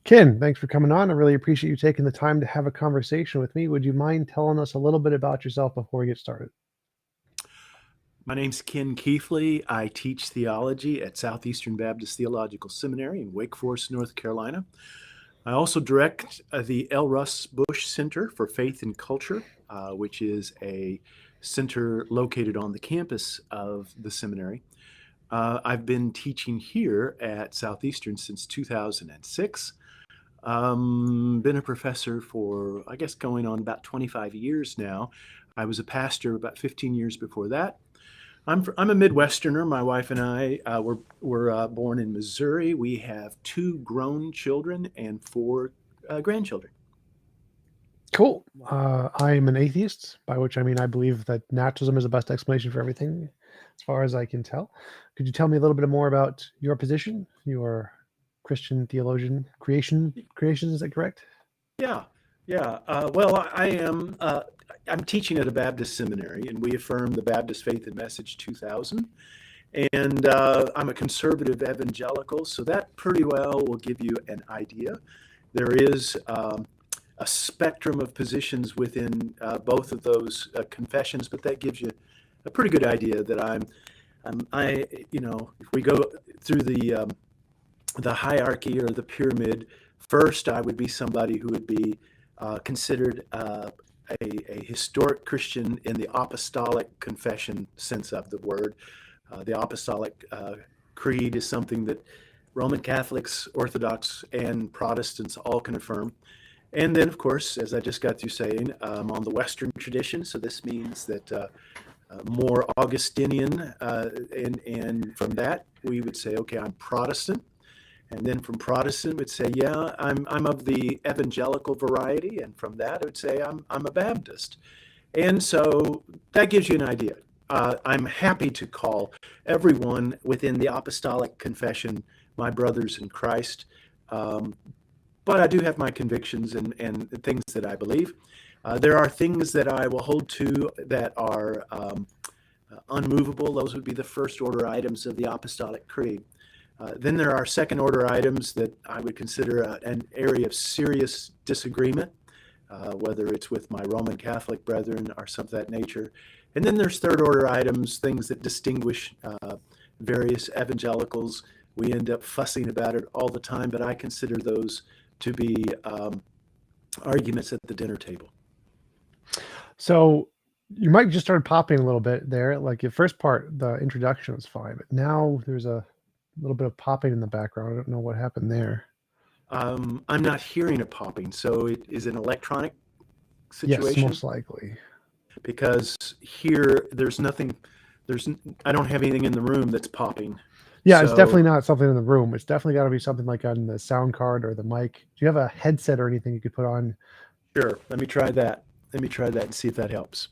Ken, thanks for coming on. I really appreciate you taking the time to have a conversation with me. Would you mind telling us a little bit about yourself before we get started? My name's Ken Keathley. I teach theology at Southeastern Baptist Theological Seminary in Wake Forest, North Carolina. I also direct the L. Russ Bush Center for Faith and Culture, which is a center located on the campus of the seminary. I've been teaching here at Southeastern since 2006. Been a professor for, I guess, going on about 25 years now. I was a pastor about 15 years before that. I'm a Midwesterner. My wife and I were born in Missouri. We have 2 grown children and 4 grandchildren. Cool. I am an atheist, by which I mean I believe that naturalism is the best explanation for everything, as far as I can tell. Could you tell me a little bit more about your position? You are Christian theologian, creation, is that correct? Yeah. Well, I am. I'm teaching at a Baptist seminary, and we affirm the Baptist Faith and Message 2000. And I'm a conservative evangelical, so that pretty well will give you an idea. There is a spectrum of positions within both of those confessions, but that gives you a pretty good idea that if we go through the hierarchy or the pyramid, first I would be somebody who would be considered a historic Christian in the apostolic confession sense of the word. The apostolic creed is something that Roman Catholics, Orthodox, and Protestants all can affirm. And then, of course, as I just got through saying, on the Western tradition, so this means that more Augustinian, and from that we would say, okay, I'm Protestant. And then from Protestant, would say, yeah, I'm of the evangelical variety, and from that, I would say I'm a Baptist. And so that gives you an idea. I'm happy to call everyone within the apostolic confession my brothers in Christ, but I do have my convictions and things that I believe. There are things that I will hold to that are unmovable. Those would be the first order items of the apostolic creed. Then there are second order items that I would consider an area of serious disagreement, whether it's with my Roman Catholic brethren or something of that nature. And then there's third order items, things that distinguish various evangelicals. We end up fussing about it all the time, but I consider those to be arguments at the dinner table. So your mic just started popping a little bit there. Like the first part, the introduction was fine, but now there's a little bit of popping in the background. I don't know what happened there. I'm not hearing a popping, so it is an electronic situation? Yes, most likely. Because here, I don't have anything in the room that's popping. Yeah, it's definitely not something in the room. It's definitely got to be something like on the sound card or the mic. Do you have a headset or anything you could put on? Sure. Let me try that. And see if that helps.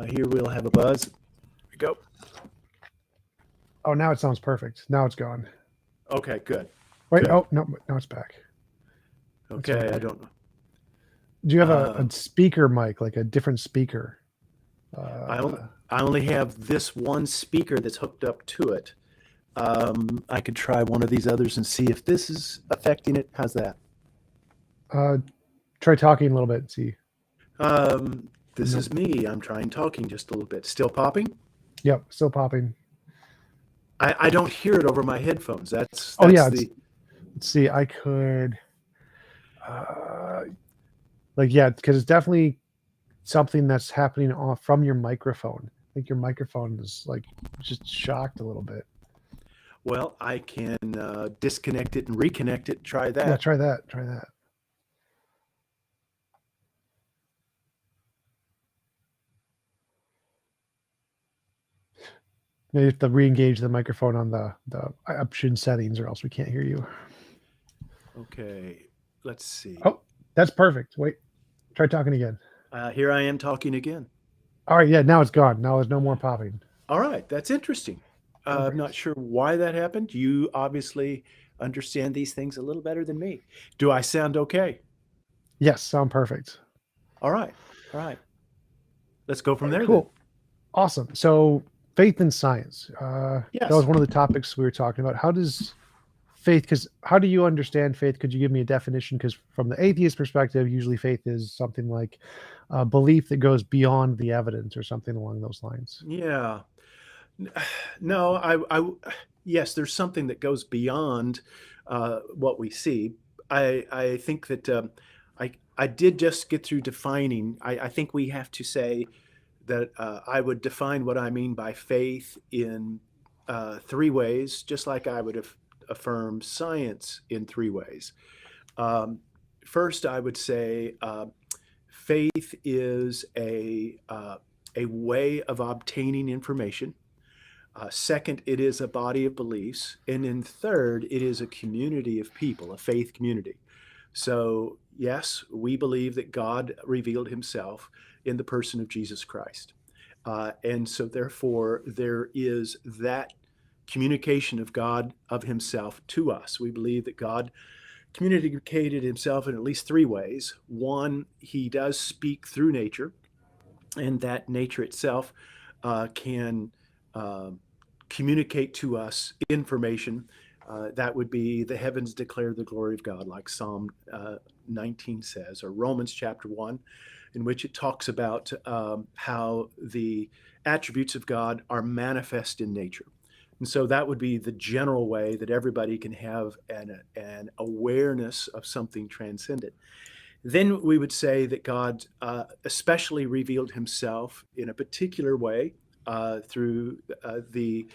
Here we'll have a buzz. Here we go. Oh, now it sounds perfect. Now it's gone. Okay, good. Wait, good. Oh, no, now it's back. Okay, I don't know. Do you have a speaker mic, like a different speaker? I only have this one speaker that's hooked up to it. I could try one of these others and see if this is affecting it. How's that? Try talking a little bit and see. This is me. I'm trying talking just a little bit. Still popping? Yep, still popping. I don't hear it over my headphones. That's yeah. Let's see. I could, because it's definitely something that's happening from your microphone. I think your microphone is like just shocked a little bit. Well, I can disconnect it and reconnect it. Try that. Yeah, try that. You have to re-engage the microphone on the option settings, or else we can't hear you. Okay, let's see. Oh, that's perfect. Wait, try talking again. Here I am talking again. All right, yeah, now it's gone. Now there's no more popping. All right, that's interesting. I'm not sure why that happened. You obviously understand these things a little better than me. Do I sound okay? Yes, sound perfect. All right. let's go from there then. Cool. Awesome. So faith and science. That was Yes. one of the topics we were talking about. How does faith, because how do you understand faith? Could you give me a definition? Because from the atheist perspective, usually faith is something like a belief that goes beyond the evidence or something along those lines. Yeah. No, yes, there's something that goes beyond what we see. I think that I did just get through defining. I think we have to say that I would define what I mean by faith in three ways, just like I would affirm science in three ways. Um, First, I would say faith is a way of obtaining information. Second, it is a body of beliefs. And then third, it is a community of people, a faith community. So, yes, we believe that God revealed himself in the person of Jesus Christ. And so, therefore, there is that communication of God, of himself to us. We believe that God communicated himself in at least three ways. One, he does speak through nature, and that nature itself can uh, communicate to us information. That would be the heavens declare the glory of God, like Psalm 19 says, or Romans chapter 1, in which it talks about how the attributes of God are manifest in nature. And so that would be the general way that everybody can have an awareness of something transcendent. Then we would say that God especially revealed himself in a particular way through the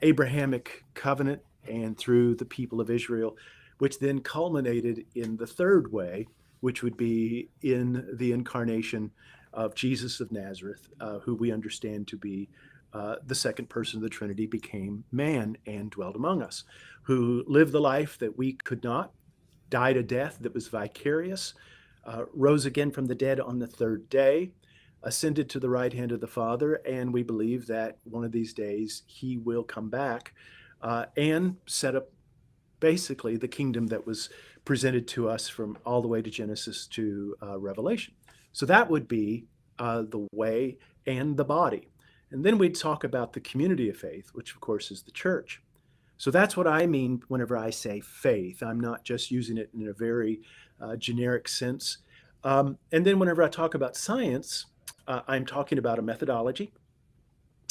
Abrahamic covenant and through the people of Israel, which then culminated in the third way, which would be in the incarnation of Jesus of Nazareth, who we understand to be the second person of the Trinity, became man and dwelt among us, who lived the life that we could not, died a death that was vicarious, rose again from the dead on the third day, ascended to the right hand of the Father, and we believe that one of these days he will come back and set up basically the kingdom that was presented to us from all the way to Genesis to Revelation. So that would be the way and the body. And then we'd talk about the community of faith, which of course is the church. So that's what I mean whenever I say faith. I'm not just using it in a very generic sense. And then whenever I talk about science, I'm talking about a methodology.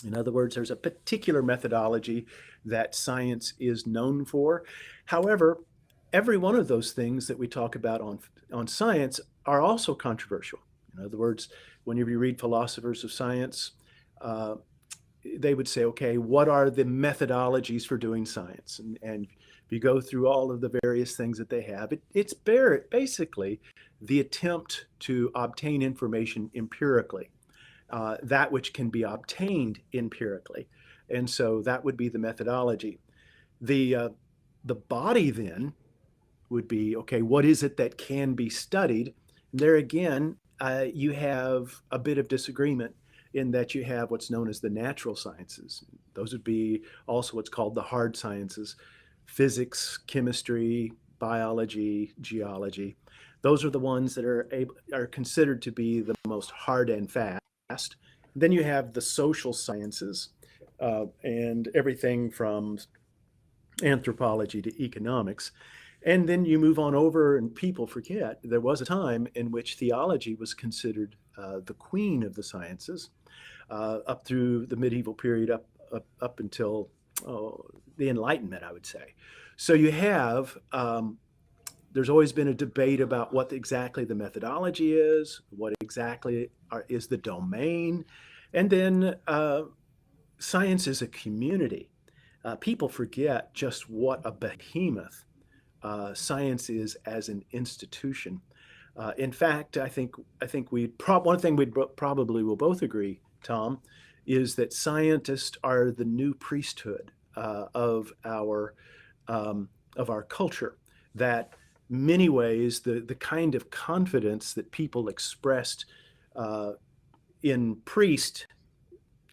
In other words, there's a particular methodology that science is known for. However, every one of those things that we talk about on science are also controversial. In other words, whenever you read philosophers of science, uh, they would say, okay, what are the methodologies for doing science? And if you go through all of the various things that they have, it's basically the attempt to obtain information empirically, that which can be obtained empirically. And so that would be the methodology. The body then would be, okay, what is it that can be studied? And there again, you have a bit of disagreement in that you have what's known as the natural sciences. Those would be also what's called the hard sciences: physics, chemistry, biology, geology. Those are the ones that are considered to be the most hard and fast. Then you have the social sciences, and everything from anthropology to economics. And then you move on over, and people forget there was a time in which theology was considered the queen of the sciences, up through the medieval period, up until the Enlightenment, I would say. So you have there's always been a debate about what exactly the methodology is, what exactly is the domain, and then science is a community. People forget just what a behemoth science is as an institution. In fact, I think one thing we probably will both agree, Tom, is that scientists are the new priesthood of our culture. That many ways the kind of confidence that people expressed uh, in priest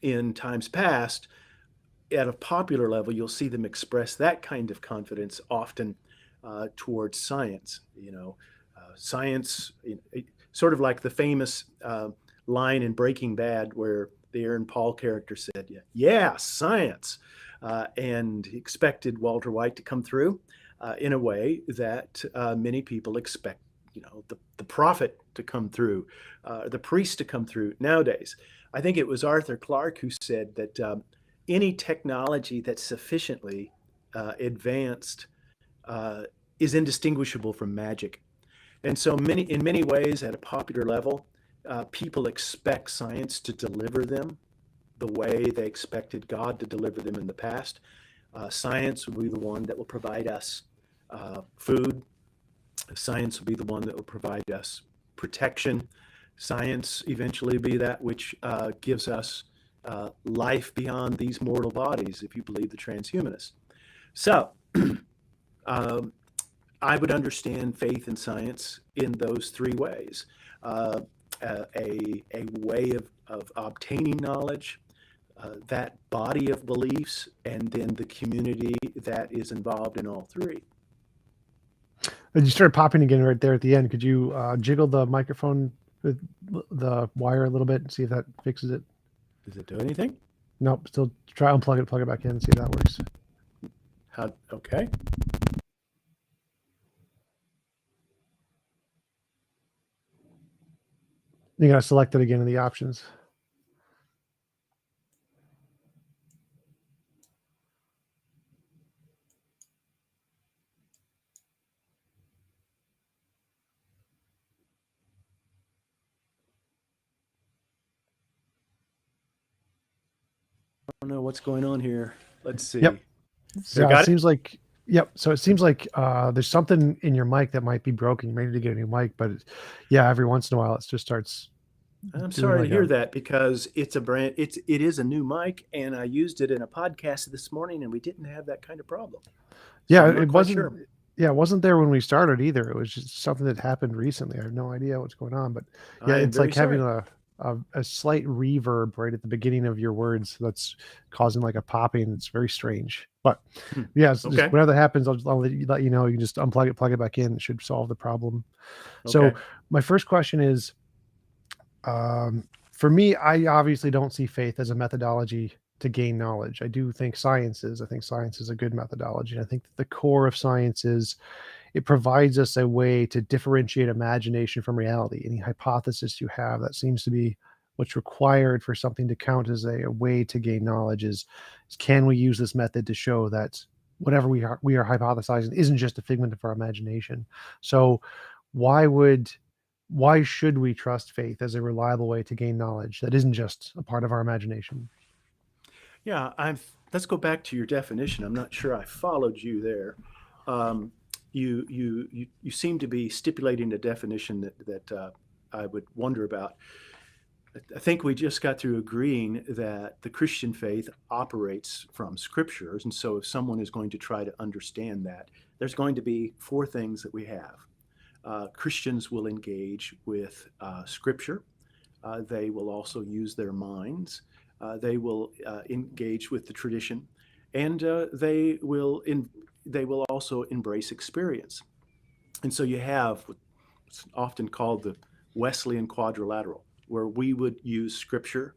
in times past, at a popular level, you'll see them express that kind of confidence often towards science. Science, sort of like the famous line in Breaking Bad where the Aaron Paul character said, "Yeah, science," and he expected Walter White to come through in a way that many people expect, the prophet to come through, the priest to come through nowadays. I think it was Arthur Clarke who said that any technology that's sufficiently advanced uh, is indistinguishable from magic. And so in many ways, at a popular level, people expect science to deliver them the way they expected God to deliver them in the past. Science will be the one that will provide us food. Science will be the one that will provide us protection. Science eventually be that which gives us life beyond these mortal bodies, if you believe the transhumanists. So, um, I would understand faith and science in those three ways. Uh, a way of obtaining knowledge, that body of beliefs, and then the community that is involved in all three. And you started popping again right there at the end. Could you jiggle the microphone with the wire a little bit and see if that fixes it? Does it do anything? Nope. Still try unplug it, plug it back in, and see if that works. Okay. You gotta select it again in the options. I don't know what's going on here. Let's see. Yep. So Got it it? seems like So it seems like there's something in your mic that might be broken. You may need to get a new mic, but yeah, every once in a while it just starts. I'm doing sorry to like hear that, because it is a new mic, and I used it in a podcast this morning, and we didn't have that kind of problem. So Yeah, I'm not it quite wasn't. sure. Yeah, it wasn't there when we started either. It was just something that happened recently. I have no idea what's going on, but yeah, I am it's very like having sorry. a slight reverb right at the beginning of your words that's causing like a popping. It's very strange. But Hmm. yeah, it's just Okay. whenever that happens, I'll let you know. You can just unplug it, plug it back in. It should solve the problem. So Okay. my first question is, for me, I obviously don't see faith as a methodology to gain knowledge. I do think science is. I think science is a good methodology. I think that the core of science is it provides us a way to differentiate imagination from reality. Any hypothesis you have, that seems to be what's required for something to count as a way to gain knowledge is can we use this method to show that whatever we are hypothesizing isn't just a figment of our imagination. So why would why should we trust faith as a reliable way to gain knowledge that isn't just a part of our imagination? Yeah, let's go back to your definition. I'm not sure I followed you there. Um, you seem to be stipulating a definition that I would wonder about. I think we just got through agreeing that the Christian faith operates from scriptures. And so if someone is going to try to understand that, there's going to be four things that we have. Christians will engage with scripture. They will also use their minds. They will engage with the tradition, and they will also embrace experience. And so you have what's often called the Wesleyan quadrilateral, where we would use scripture,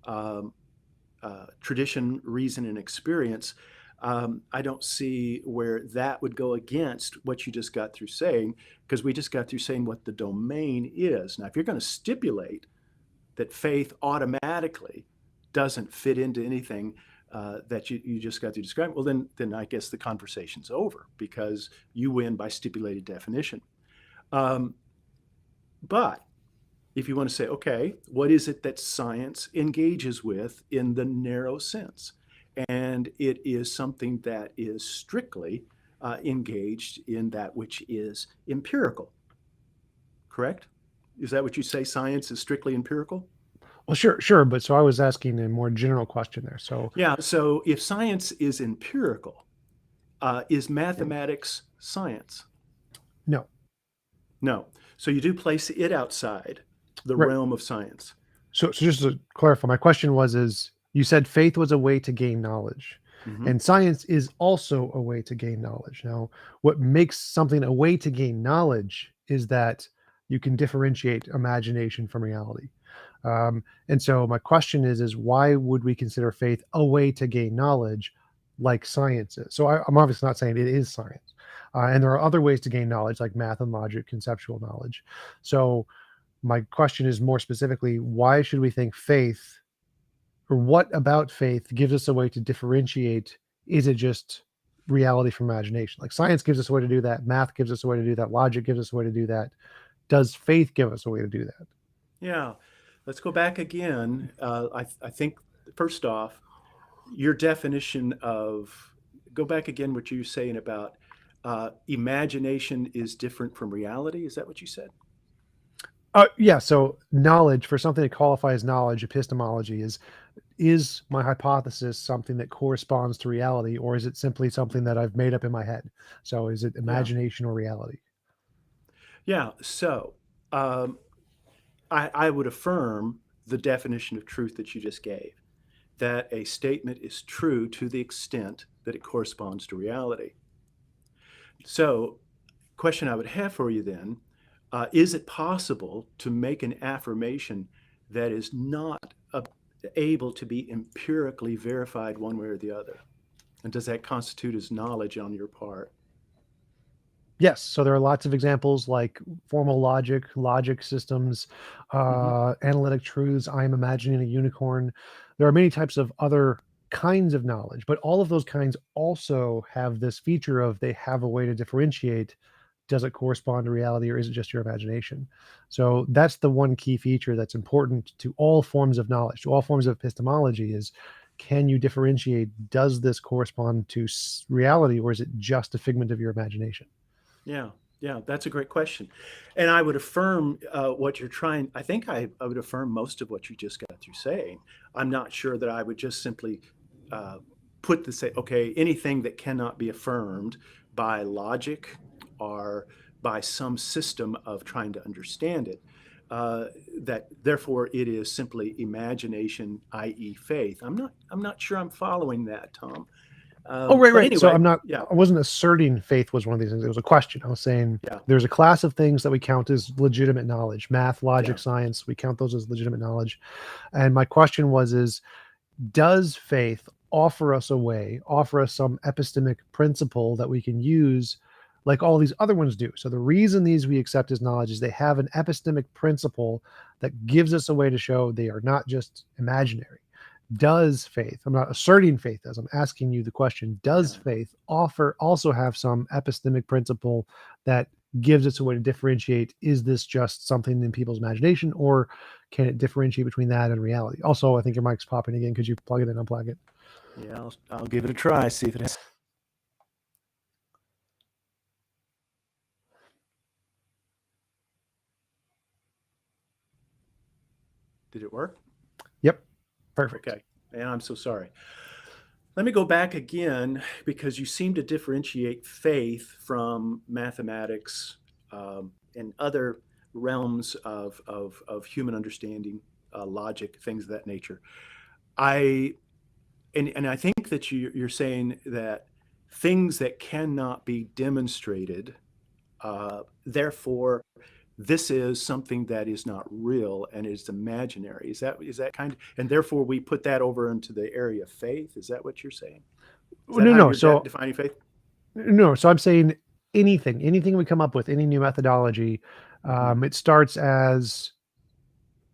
um, tradition, reason, and experience. I don't see where that would go against what you just got through saying, because we just got through saying what the domain is. Now, if you're going to stipulate that faith automatically doesn't fit into anything that you just got to describe, well, then I guess the conversation's over, because you win by stipulated definition. Um, but if you want to say, okay, what is it that science engages with in the narrow sense? And it is something that is strictly engaged in that which is empirical, correct? Is that what you say? Science is strictly empirical? Well, sure, but so I was asking a more general question there. So Yeah, so if science is empirical, is mathematics science? no, No. So you do place it outside the right. realm of science. So just to clarify, my question is you said faith was a way to gain knowledge, Hmm. and science is also a way to gain knowledge. Now, what makes something a way to gain knowledge is that you can differentiate imagination from reality. And so my question is why would we consider faith a way to gain knowledge like science is? So I'm obviously not saying it is science. And there are other ways to gain knowledge like math and logic, conceptual knowledge. So my question is more specifically, why should we think faith, or what about faith gives us a way to differentiate? Is it just reality from imagination? Like science gives us a way to do that, math gives us a way to do that, logic gives us a way to do that. Does faith give us a way to do that? Yeah. Let's go back again. I think, first off, your definition of, go back again, what you were saying about imagination is different from reality. Is that what you said? Yeah. So knowledge, for something to qualify as knowledge, epistemology is my hypothesis something that corresponds to reality, or is it simply something that I've made up in my head? So is it Yeah. imagination or reality? Yeah. So um, I would affirm the definition of truth that you just gave, that a statement is true to the extent that it corresponds to reality. So, question I would have for you then, is it possible to make an affirmation that is not able to be empirically verified one way or the other? And does that constitute as knowledge on your part? Yes. So there are lots of examples like formal logic systems, Hmm. analytic truths. I'm imagining a unicorn. There are many types of other kinds of knowledge, but all of those kinds also have this feature of they have a way to differentiate. Does it correspond to reality or is it just your imagination? So that's the one key feature that's important to all forms of knowledge, to all forms of epistemology is, can you differentiate? Does this correspond to reality or is it just a figment of your imagination? Yeah, yeah, that's a great question. And I would affirm what you're trying, I think I would affirm most of what you just got through saying. I'm not sure that I would just simply uh, put the say, okay, anything that cannot be affirmed by logic or by some system of trying to understand it, uh, that therefore it is simply imagination, i.e., faith. I'm not sure I'm following that, Tom. Oh, right, But right. So anyway, yeah, I wasn't asserting faith was one of these things. It was a question. I was saying yeah, there's a class of things that we count as legitimate knowledge, math, yeah, logic, science. We count those as legitimate knowledge. And my question is, does faith offer us a way, offer us some epistemic principle that we can use like all these other ones do? So the reason these we accept as knowledge is they have an epistemic principle that gives us a way to show they are not just imaginary. Does faith, I'm not asserting faith does, I'm asking you the question, does yeah. faith offer also have some epistemic principle that gives us a way to differentiate, is this just something in people's imagination or can it differentiate between that and reality? Also, I think your mic's popping again. Could you plug it and unplug it? Yeah, I'll give it a try, see if it has. Did it work? Yep. Perfect. Okay. And I'm so sorry. Let me go back again because you seem to differentiate faith from mathematics and other realms of human understanding, logic, things of that nature. I and I think that you're saying that things that cannot be demonstrated, therefore this is something that is not real and is imaginary. Is that kind of, and therefore we put that over into the area of faith? Is that what you're saying? Is that No, how no. you're So defining faith? no. So I'm saying anything we come up with, any new methodology, Hmm. it starts as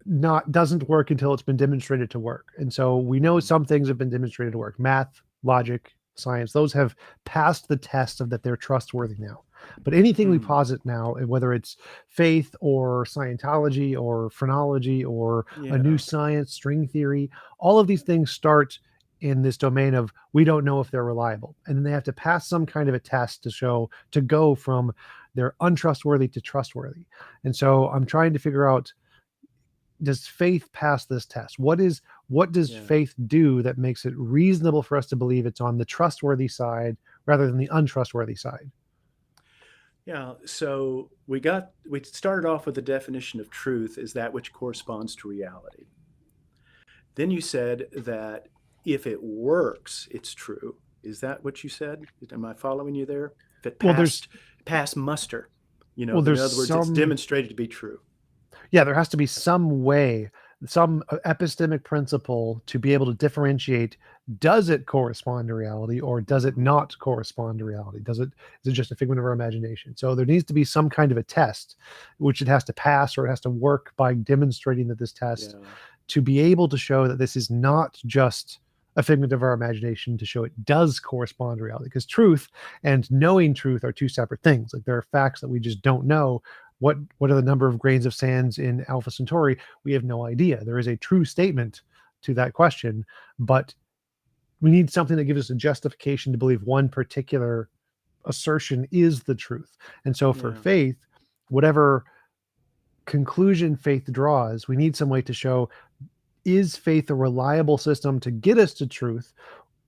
not doesn't work until it's been demonstrated to work. And so we know Hmm. some things have been demonstrated to work. Math, logic, science, those have passed the test of that they're trustworthy now. But anything we Hmm. posit now, whether it's faith or Scientology or phrenology or a new Yeah. science, string theory, all of these things start in this domain of we don't know if they're reliable. And then they have to pass some kind of a test to show to go from they're untrustworthy to trustworthy. And so I'm trying to figure out, does faith pass this test? What does Yeah. faith do that makes it reasonable for us to believe it's on the trustworthy side rather than the untrustworthy side? Yeah. So we started off with the definition of truth as that which corresponds to reality. Then you said that if it works, it's true. Is that what you said? Am I following you there? If it Well, there's passed muster, well, in there's other words, it's some demonstrated to be true. yeah, there has to be some way some epistemic principle to be able to differentiate, does it correspond to reality or does it not correspond to reality? Is it just a figment of our imagination? So there needs to be some kind of a test which it has to pass, or it has to work by demonstrating that this test, Yeah. to be able to show that this is not just a figment of our imagination, to show it does correspond to reality. Because truth and knowing truth are two separate things. Like, there are facts that we just don't know. What are the number of grains of sands in Alpha Centauri? We have no idea. There is a true statement to that question, but we need something that gives us a justification to believe one particular assertion is the truth. And so for Yeah. faith, whatever conclusion faith draws, we need some way to show, is faith a reliable system to get us to truth,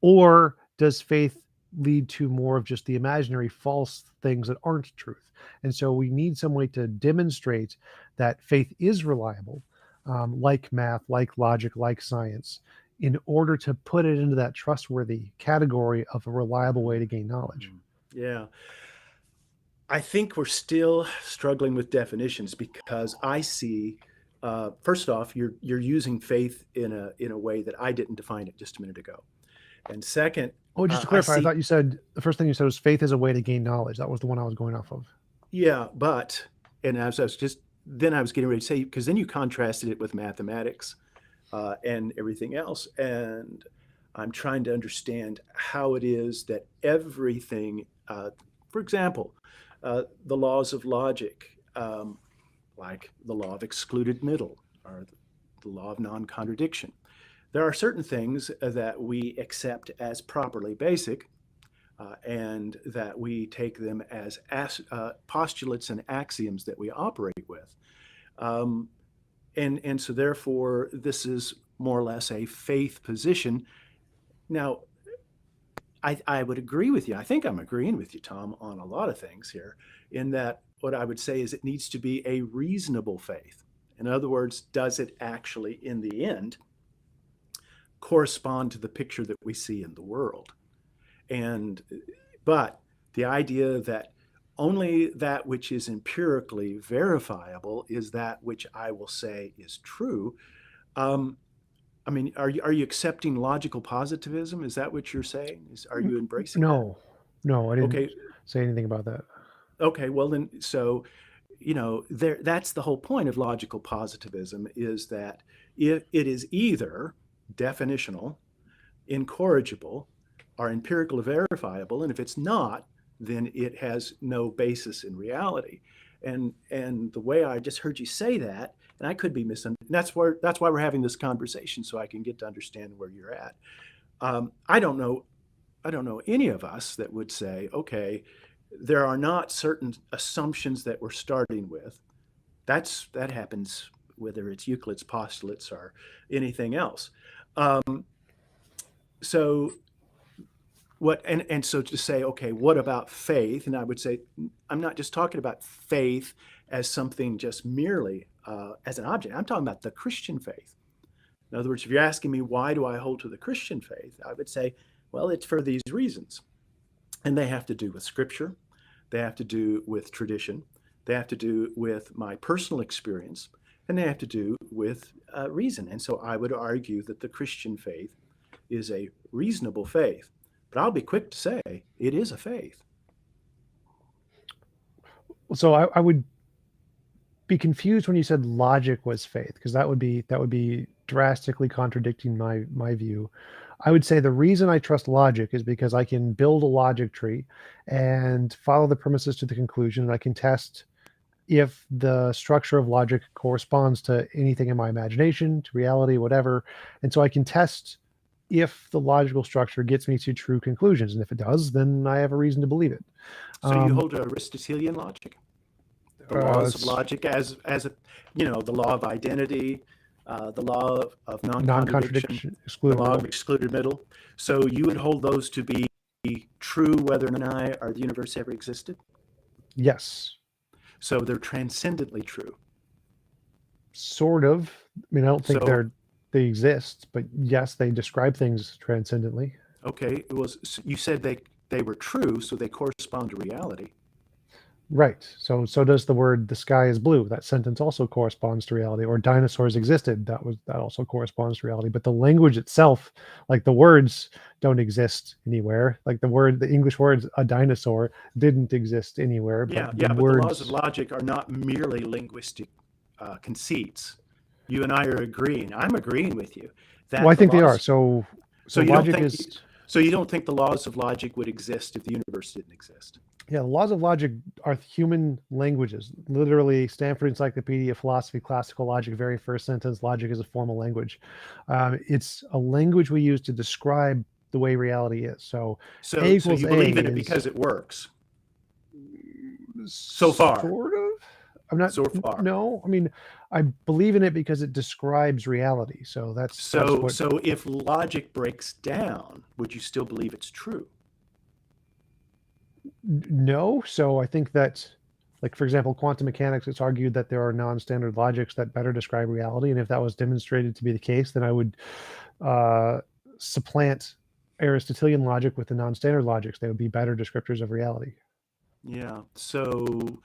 or does faith lead to more of just the imaginary false things that aren't truth? And so we need some way to demonstrate that faith is reliable, like math, like logic, like science, in order to put it into that trustworthy category of a reliable way to gain knowledge. Yeah. I think we're still struggling with definitions, because I see, first off, you're using faith in a way that I didn't define it just a minute ago. And second, Oh, just to I clarify, I see, thought you said the first thing you said was faith is a way to gain knowledge. That was the one I was going off of. yeah, but, and as I was just, then I was getting ready to say, because then you contrasted it with mathematics and everything else. And I'm trying to understand how it is that everything, for example, the laws of logic, like the law of excluded middle or the law of non-contradiction. There are certain things that we accept as properly basic, and that we take them as postulates and axioms that we operate with. Um, and so therefore, this is more or less a faith position. Now, I would agree with you. I think I'm agreeing with you, Tom, on a lot of things here, in that what I would say is it needs to be a reasonable faith. In other words, does it actually, in the end, correspond to the picture that we see in the world? And but the idea that only that which is empirically verifiable is that which I will say is true. Um, I mean, are you accepting logical positivism? Is that what you're saying? Are you embracing that? No, no, I didn't Okay, say anything about that. okay. Well, then, so that's the whole point of logical positivism, is that it is either definitional, incorrigible, or empirically verifiable, and if it's not, then it has no basis in reality. And the way I just heard you say that, and I could be misunderstanding. That's why we're having this conversation, so I can get to understand where you're at. I don't know. I don't know any of us that would say, okay, there are not certain assumptions that we're starting with. That happens whether it's Euclid's postulates or anything else. Um, so and so to say, okay, what about faith? And I would say, I'm not just talking about faith as something just merely as an object. I'm talking about the Christian faith. In other words, if you're asking me why do I hold to the Christian faith, I would say, well, it's for these reasons. And they have to do with scripture, they have to do with tradition, they have to do with my personal experience, and they have to do with reason. And so I would argue that the Christian faith is a reasonable faith. But I'll be quick to say it is a faith. So I would be confused when you said logic was faith, because that would be drastically contradicting my view. I would say the reason I trust logic is because I can build a logic tree and follow the premises to the conclusion, and I can test if the structure of logic corresponds to anything in my imagination, to reality, whatever. And so I can test if the logical structure gets me to true conclusions. And if it does, then I have a reason to believe it. So you Um, hold to Aristotelian logic, the laws of logic as a, the law of identity, the law of non-contradiction, non-contradiction, the excluded law of middle. excluded middle. So you would hold those to be true whether or not the universe ever existed. Yes, So they're transcendently true. sort of. I mean, I don't think So they exist, but yes, they describe things transcendently. okay, you said they were true, so they correspond to reality. Right. So does the word "the sky is blue." That sentence also corresponds to reality. Or dinosaurs existed. That also corresponds to reality. But the language itself, like the words, don't exist anywhere. Like the English words "a dinosaur" didn't exist anywhere. But Yeah, the yeah, but the laws of words. logic are not merely linguistic conceits. You and I are agreeing. I'm agreeing with you Well, that I the think they are. laws. So You don't logic think. is. So you don't think the laws of logic would exist if the universe didn't exist? Yeah, the laws of logic are human languages. Literally, Stanford Encyclopedia, Philosophy, Classical Logic, very first sentence, logic is a formal language. It's a language we use to describe the way reality is. So A So equals you A believe in it is because it works so far. sort of. I'm not, So far. no, I mean, I believe in it because it describes reality. So that's what, So if logic breaks down, would you still believe it's true? no. So I think that, like, for example, quantum mechanics, it's argued that there are non-standard logics that better describe reality. And if that was demonstrated to be the case, then I would uh, supplant Aristotelian logic with the non-standard logics. They would be better descriptors of reality. Yeah. So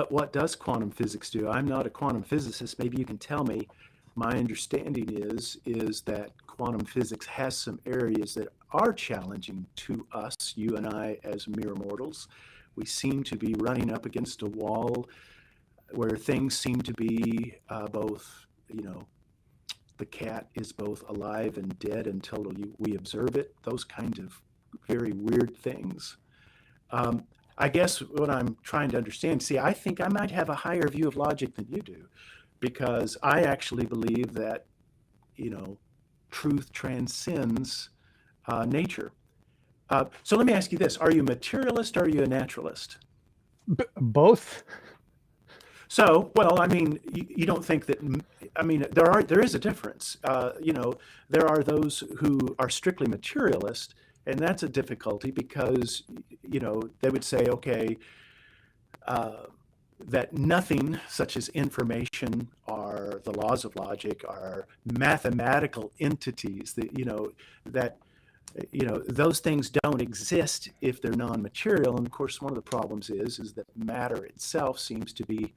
what does quantum physics do? I'm not a quantum physicist. Maybe you can tell me. My understanding is that quantum physics has some areas that are challenging to us, you and I, as mere mortals. We seem to be running up against a wall where things seem to be both, the cat is both alive and dead until we observe it. Those kinds of very weird things. Um, I guess what I'm trying to understand, see, I think I might have a higher view of logic than you do, because I actually believe that, you know, truth transcends nature. So let me ask you this: are you a materialist or are you a naturalist? Both. So, well, I mean, you don't think that? I mean, there is a difference. There are those who are strictly materialist, and that's a difficulty because they would say, okay, uh, that nothing such as information or the laws of logic are mathematical entities that those things don't exist if they're non-material. And of course, one of the problems is that matter itself seems to be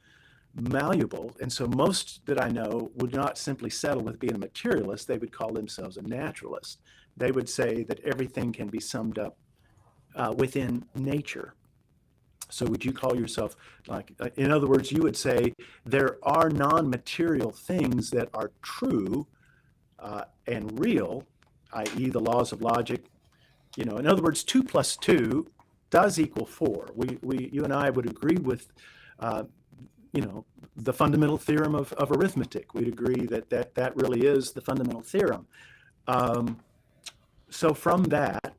malleable. And so most that I know would not simply settle with being a materialist. They would call themselves a naturalist. They would say that everything can be summed up within nature. So would you call yourself, like, in other words, you would say there are non-material things that are true and real, i.e. the laws of logic. In other words, 2 plus 2 does equal 4. You and I would agree with, uh, the fundamental theorem of arithmetic. We'd agree that really is the fundamental theorem. Um, so from that,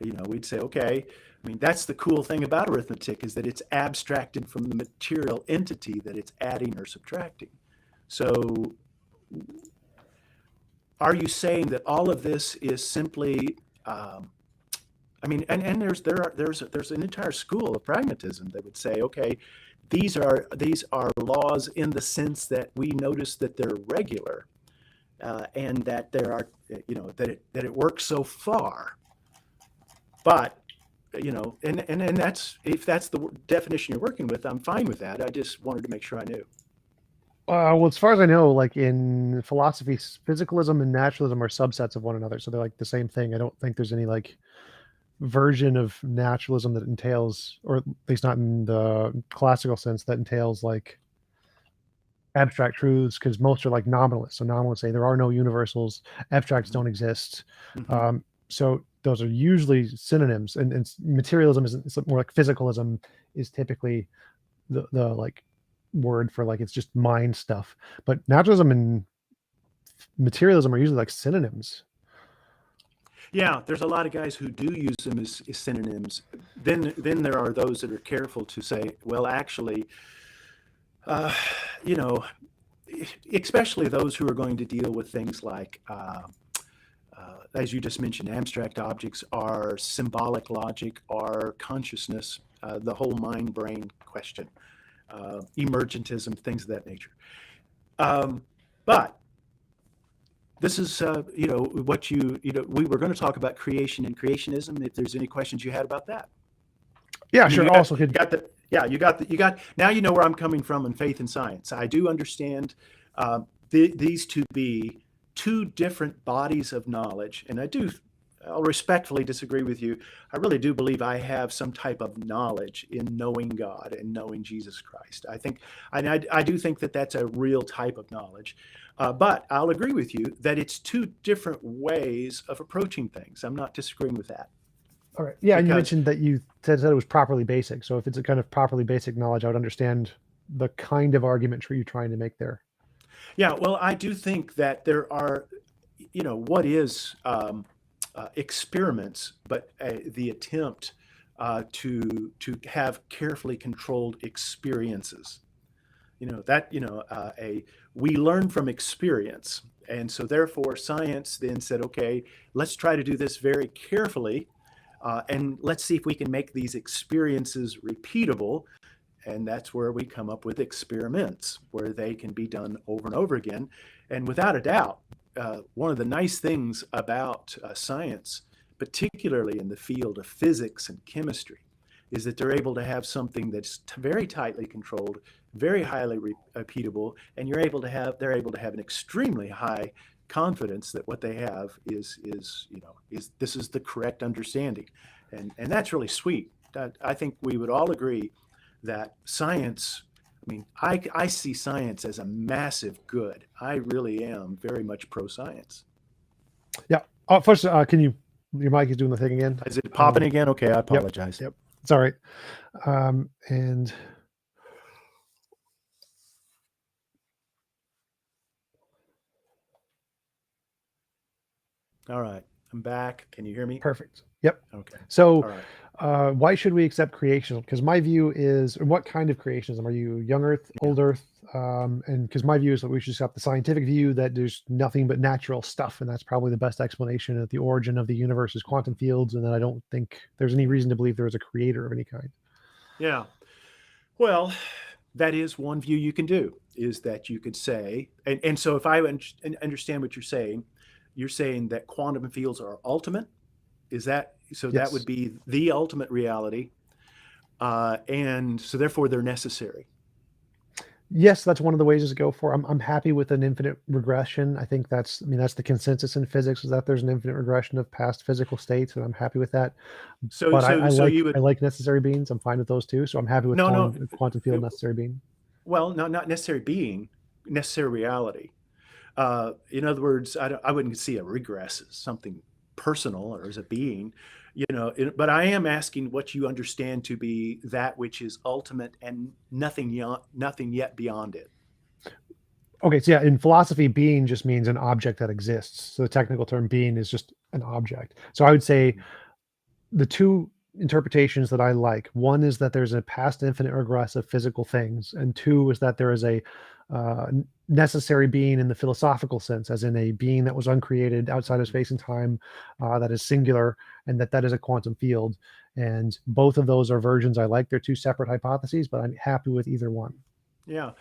we'd say, okay, I mean, that's the cool thing about arithmetic, is that it's abstracted from the material entity that it's adding or subtracting. So are you saying that all of this is simply, I mean, and there's an entire school of pragmatism that would say, okay, these are laws in the sense that we notice that they're regular, and that there are, that it works so far. But and that's, if that's the definition you're working with, I'm fine with that. I just wanted to make sure I knew. Well, as far as I know, like in philosophy, physicalism and naturalism are subsets of one another. So they're like the same thing. I don't think there's any like version of naturalism that entails, or at least not in the classical sense, that entails like abstract truths, because most are like nominalists. So nominalists say there are no universals, abstracts don't exist. Mm-hmm. So those are usually synonyms, and materialism is, it's more like physicalism is typically the like word for like it's just mind stuff. But naturalism and materialism are usually like synonyms. Yeah, there's a lot of guys who do use them as synonyms. Then there are those that are careful to say, well, actually, uh, you know, especially those who are going to deal with things like, as you just mentioned, abstract objects, are symbolic logic, are consciousness, the whole mind-brain question, emergentism, things of that nature. But this is, what we were going to talk about creation and creationism. If there's any questions you had about that. Yeah, I mean, sure. you got Also, you got the yeah, you got now you know where I'm coming from in faith and science. I do understand these to be two different bodies of knowledge, and I'll respectfully disagree with you. I really do believe I have some type of knowledge in knowing God and knowing Jesus Christ. I think, and I do think that that's a real type of knowledge. But I'll agree with you that it's two different ways of approaching things. I'm not disagreeing with that all right. Yeah, and you because mentioned that you said it was properly basic. So if it's a kind of properly basic knowledge, I would understand the kind of argument for you trying to make there. yeah, well, I do think that there are, what is experiments, but the attempt to have carefully controlled experiences. A we learn from experience, and so therefore science then said, okay, let's try to do this very carefully, and let's see if we can make these experiences repeatable. And that's where we come up with experiments where they can be done over and over again. And without a doubt, one of the nice things about science, particularly in the field of physics and chemistry, is that they're able to have something that's very tightly controlled, very highly repeatable, and they're able to have an extremely high confidence that what they have is this is the correct understanding, and that's really sweet. I think we would all agree that science, I mean, I see science as a massive good. I really am very much pro science. Yeah. Oh, first, can you? Your mic is doing the thing again. Is it popping again? Okay, I Yep. apologize. Yep. It's all right. And All right, I'm back. Can you hear me? perfect. Yep. Okay. So, All right. why should we accept creationism? Because my view is, or what kind of creationism? Are you young Earth, Yeah. old Earth? And because my view is that we should accept the scientific view that there's nothing but natural stuff, and that's probably the best explanation that the origin of the universe is quantum fields, and that I don't think there's any reason to believe there is a creator of any kind. Yeah. Well, that is one view you can do, is that you could say, and so if I understand what you're saying that quantum fields are ultimate. Is that so? That would Yes. be the ultimate reality, and so therefore they're necessary. Yes, that's one of the ways to go for. I'm happy with an infinite regression. I think that's, I mean, that's the consensus in physics, is that there's an infinite regression of past physical states, and I'm happy with that. So But I, so I so like you I would like necessary beings. I'm fine with those too. So I'm happy with no no. calling a quantum field necessary being. Well, not necessary being, necessary reality. In other words, I wouldn't see a regress as something personal or as a being, but I am asking what you understand to be that which is ultimate and nothing yet beyond it. Okay, so yeah, in philosophy, being just means an object that exists. So the technical term being is just an object. So I would say the two interpretations that I like, one is that there's a past infinite regress of physical things, and two is that there is a necessary being in the philosophical sense, as in a being that was uncreated outside of space and time, that is singular, and that is a quantum field. And both of those are versions I like. They're two separate hypotheses, but I'm happy with either one. Yeah.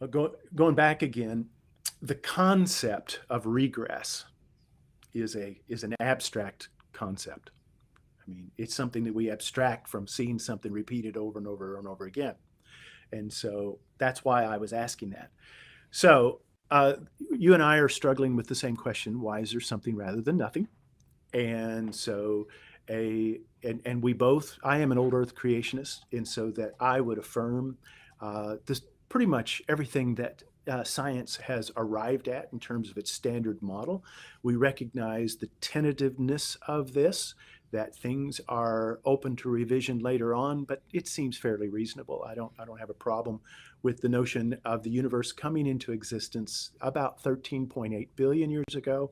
Going back again, the concept of regress is an abstract concept. I mean, it's something that we abstract from seeing something repeated over and over and over again. And so that's why I was asking that. So you and I are struggling with the same question: why is there something rather than nothing? And so and we both, I am an old earth creationist, and so that I would affirm this pretty much everything that science has arrived at in terms of its standard model. We recognize the tentativeness of this, that things are open to revision later on, but it seems fairly reasonable. I don't have a problem with the notion of the universe coming into existence about 13.8 billion years ago.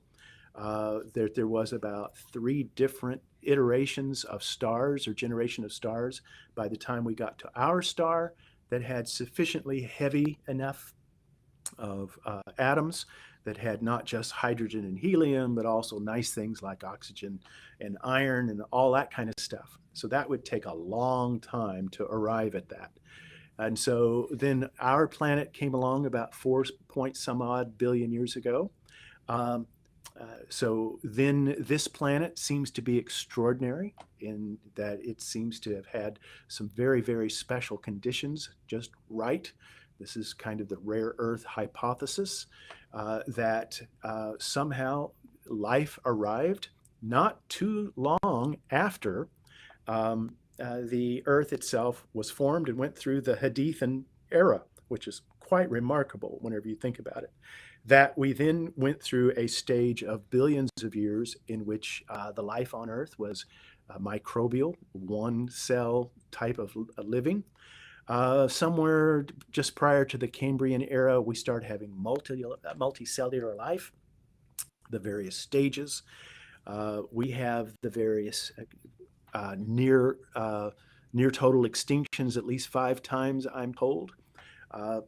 There was about 3 different iterations of stars or generation of stars by the time we got to our star that had sufficiently heavy enough of atoms that had not just hydrogen and helium, but also nice things like oxygen and iron and all that kind of stuff. So that would take a long time to arrive at that. And so then our planet came along about 4 point some odd billion years ago. Um, So then this planet seems to be extraordinary in that it seems to have had some very, very special conditions just right. This is kind of the rare earth hypothesis that somehow life arrived not too long after the earth itself was formed and went through the Hadithan era, which is quite remarkable whenever you think about it. That we then went through a stage of billions of years in which the life on Earth was microbial, one cell type of living. Somewhere just prior to the Cambrian era, we started having multicellular life, the various stages. We have the various near total extinctions at least 5 times, I'm told.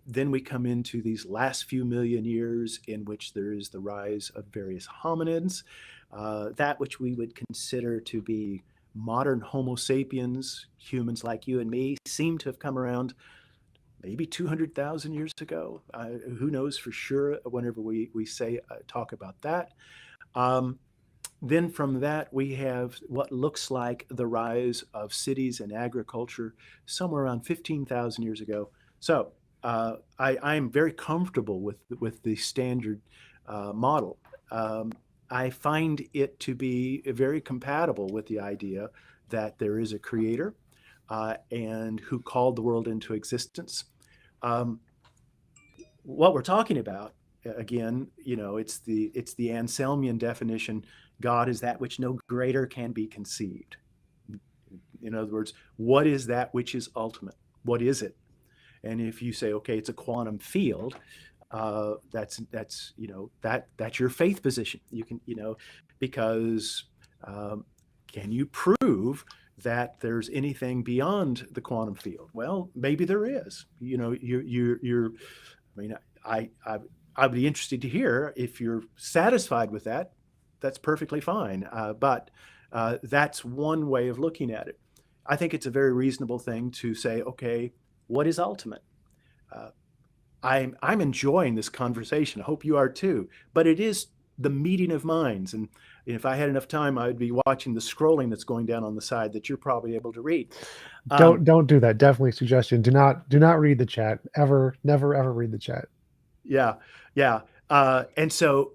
Then we come into these last few million years in which there is the rise of various hominids, that which we would consider to be modern Homo sapiens, humans like you and me, seem to have come around maybe 200,000 years ago. Who knows for sure whenever we say talk about that. Then from that, we have what looks like the rise of cities and agriculture somewhere around 15,000 years ago. So I'm very comfortable with the standard model. I find it to be very compatible with the idea that there is a creator and who called the world into existence. What we're talking about, again, it's the Anselmian definition. God is that which no greater can be conceived. In other words, what is that which is ultimate? What is it? And if you say, okay, it's a quantum field, that's your faith position. You can, because can you prove that there's anything beyond the quantum field? Well, maybe there is. I mean, I'd be interested to hear if you're satisfied with that. That's perfectly fine. But that's one way of looking at it. I think it's a very reasonable thing to say, okay, what is ultimate? I'm enjoying this conversation. I hope you are too. But it is the meeting of minds. And if I had enough time, I would be watching the scrolling that's going down on the side that you're probably able to read. Don't do that. Definitely suggestion. Do not read the chat ever. Never ever read the chat. Yeah, yeah. And so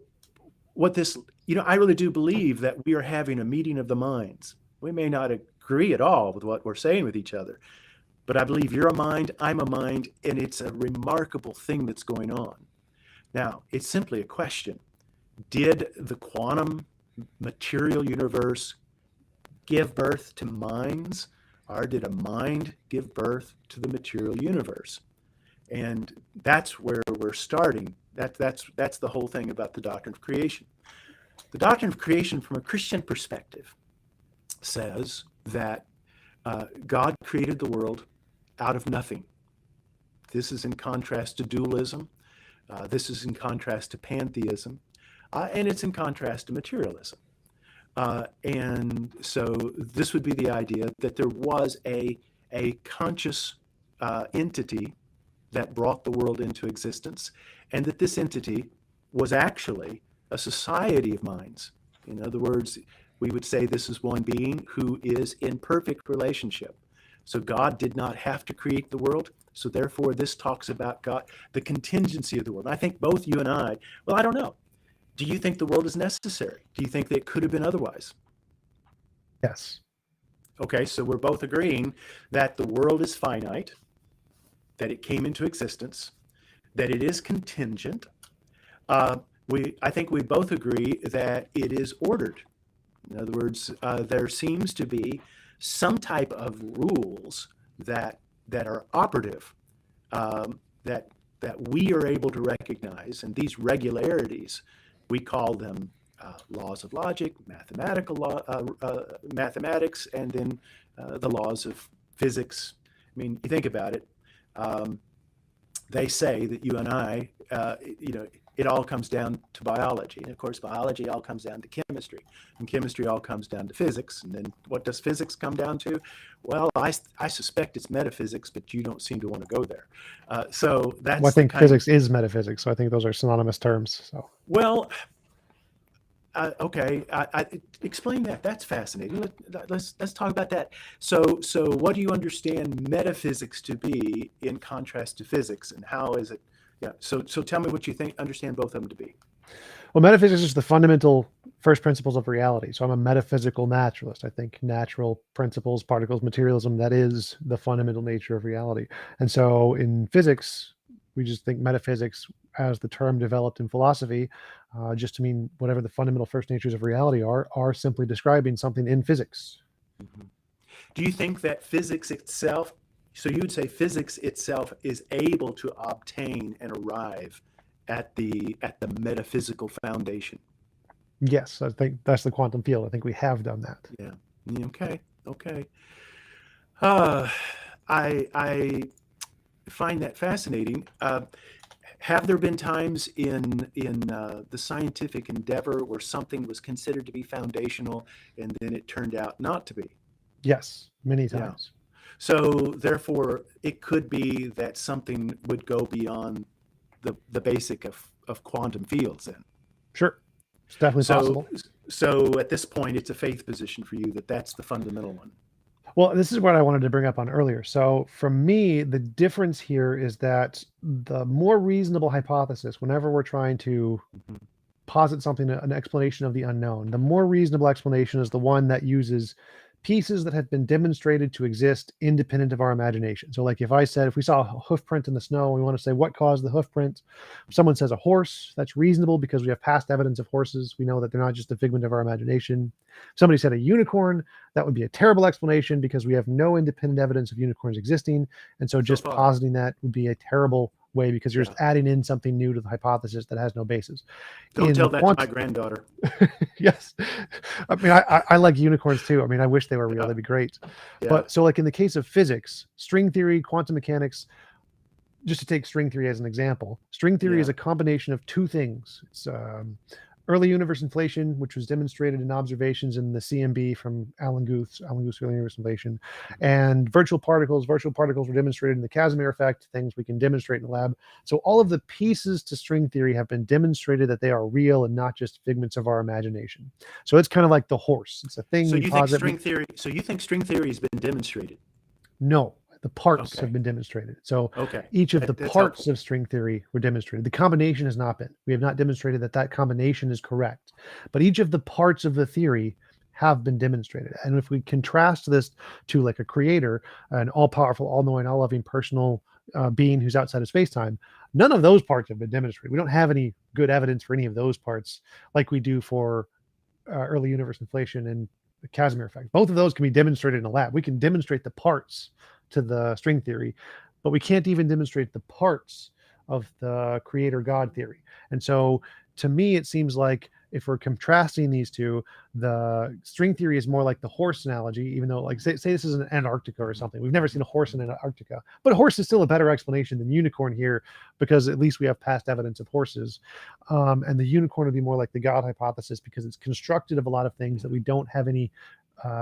what this, I really do believe that we are having a meeting of the minds. We may not agree at all with what we're saying with each other, but I believe you're a mind, I'm a mind, and it's a remarkable thing that's going on. Now, it's simply a question. Did the quantum material universe give birth to minds, or did a mind give birth to the material universe? And that's where we're starting. That's the whole thing about the doctrine of creation. The doctrine of creation from a Christian perspective says that God created the world out of nothing. This is in contrast to dualism. This is in contrast to pantheism. And it's in contrast to materialism. And so this would be the idea that there was a conscious entity that brought the world into existence, and that this entity was actually a society of minds. In other words, we would say this is one being who is in perfect relationship. So God did not have to create the world. So therefore, this talks about God, the contingency of the world. And I think both you and I don't know. Do you think the world is necessary? Do you think that it could have been otherwise? Yes. Okay, so we're both agreeing that the world is finite, that it came into existence, that it is contingent. I think we both agree that it is ordered. In other words, there seems to be some type of rules that are operative, that we are able to recognize, and these regularities, we call them laws of logic, mathematics, and then the laws of physics. I mean, you think about it. They say that you and I, it all comes down to biology. And of course, biology all comes down to chemistry. And chemistry all comes down to physics. And then what does physics come down to? Well, I suspect it's metaphysics, but you don't seem to want to go there. So that's I think physics is metaphysics. So I think those are synonymous terms. So well, Okay, explain that. That's fascinating. Let's talk about that. So what do you understand metaphysics to be in contrast to physics, and how is it? Yeah. So tell me what you understand both of them to be. Well, metaphysics is the fundamental first principles of reality. So I'm a metaphysical naturalist. I think natural principles, particles, materialism, that is the fundamental nature of reality. And so in physics, we just think metaphysics as the term developed in philosophy, just to mean whatever the fundamental first natures of reality are simply describing something in physics. Mhm. Do you think that physics itself, so you would say physics itself is able to obtain and arrive at the metaphysical foundation? Yes, I think that's the quantum field. I think we have done that. Yeah. Okay. Okay. Uh, I find that fascinating. Have there been times in the scientific endeavor where something was considered to be foundational and then it turned out not to be? Yes, many Yeah. times. So therefore, it could be that something would go beyond the basic of quantum fields then. Sure. It's definitely So possible. so at this point, it's a faith position for you that that's the fundamental one. Well, this is what I wanted to bring up on earlier. So, for me, the difference here is that the more reasonable hypothesis, whenever we're trying to Mhm. posit something, an explanation of the unknown, the more reasonable explanation is the one that uses pieces that have been demonstrated to exist independent of our imagination. So, like if I said, if we saw a hoof print in the snow, we want to say what caused the hoof print. If someone says a horse, that's reasonable because we have past evidence of horses. We know that they're not just a figment of our imagination. If somebody said a unicorn, that would be a terrible explanation because we have no independent evidence of unicorns existing. And so So just far, positing that would be a terrible way because you're yeah. just adding in something new to the hypothesis that has no basis. Don't In tell that to my quantum, granddaughter. yes. I mean, I like unicorns too. I mean, I wish they were real. Yeah. That'd be great. Yeah. But so, like in the case of physics, string theory, quantum mechanics, just to take string theory as an example, string theory is Yeah. a combination of two things. It's early universe inflation, which was demonstrated in observations in the CMB from Alan Guth's early universe inflation, and virtual particles. Virtual particles were demonstrated in the Casimir effect, things we can demonstrate in the lab. So all of the pieces to string theory have been demonstrated that they are real and not just figments of our imagination. So it's kind of like the horse. It's a thing So we you think posit. string theory? So you think string theory has been demonstrated? No, the parts have Okay. been demonstrated. So Okay. each of the That's parts helpful. of string theory were demonstrated. The combination has not been. We have not demonstrated that that combination is correct. But each of the parts of the theory have been demonstrated. And if we contrast this to like a creator, an all powerful, all knowing, all loving personal being who's outside of space time, none of those parts have been demonstrated. We don't have any good evidence for any of those parts like we do for early universe inflation and the Casimir effect. Both of those can be demonstrated in a lab. We can demonstrate the parts to the string theory, but we can't even demonstrate the parts of the creator God theory. And so to me, it seems like if we're contrasting these two, the string theory is more like the horse analogy, even though, like, say this is an Antarctica or something. We've never seen a horse in Antarctica, but a horse is still a better explanation than unicorn here because at least we have past evidence of horses. And the unicorn would be more like the God hypothesis because it's constructed of a lot of things that we don't have any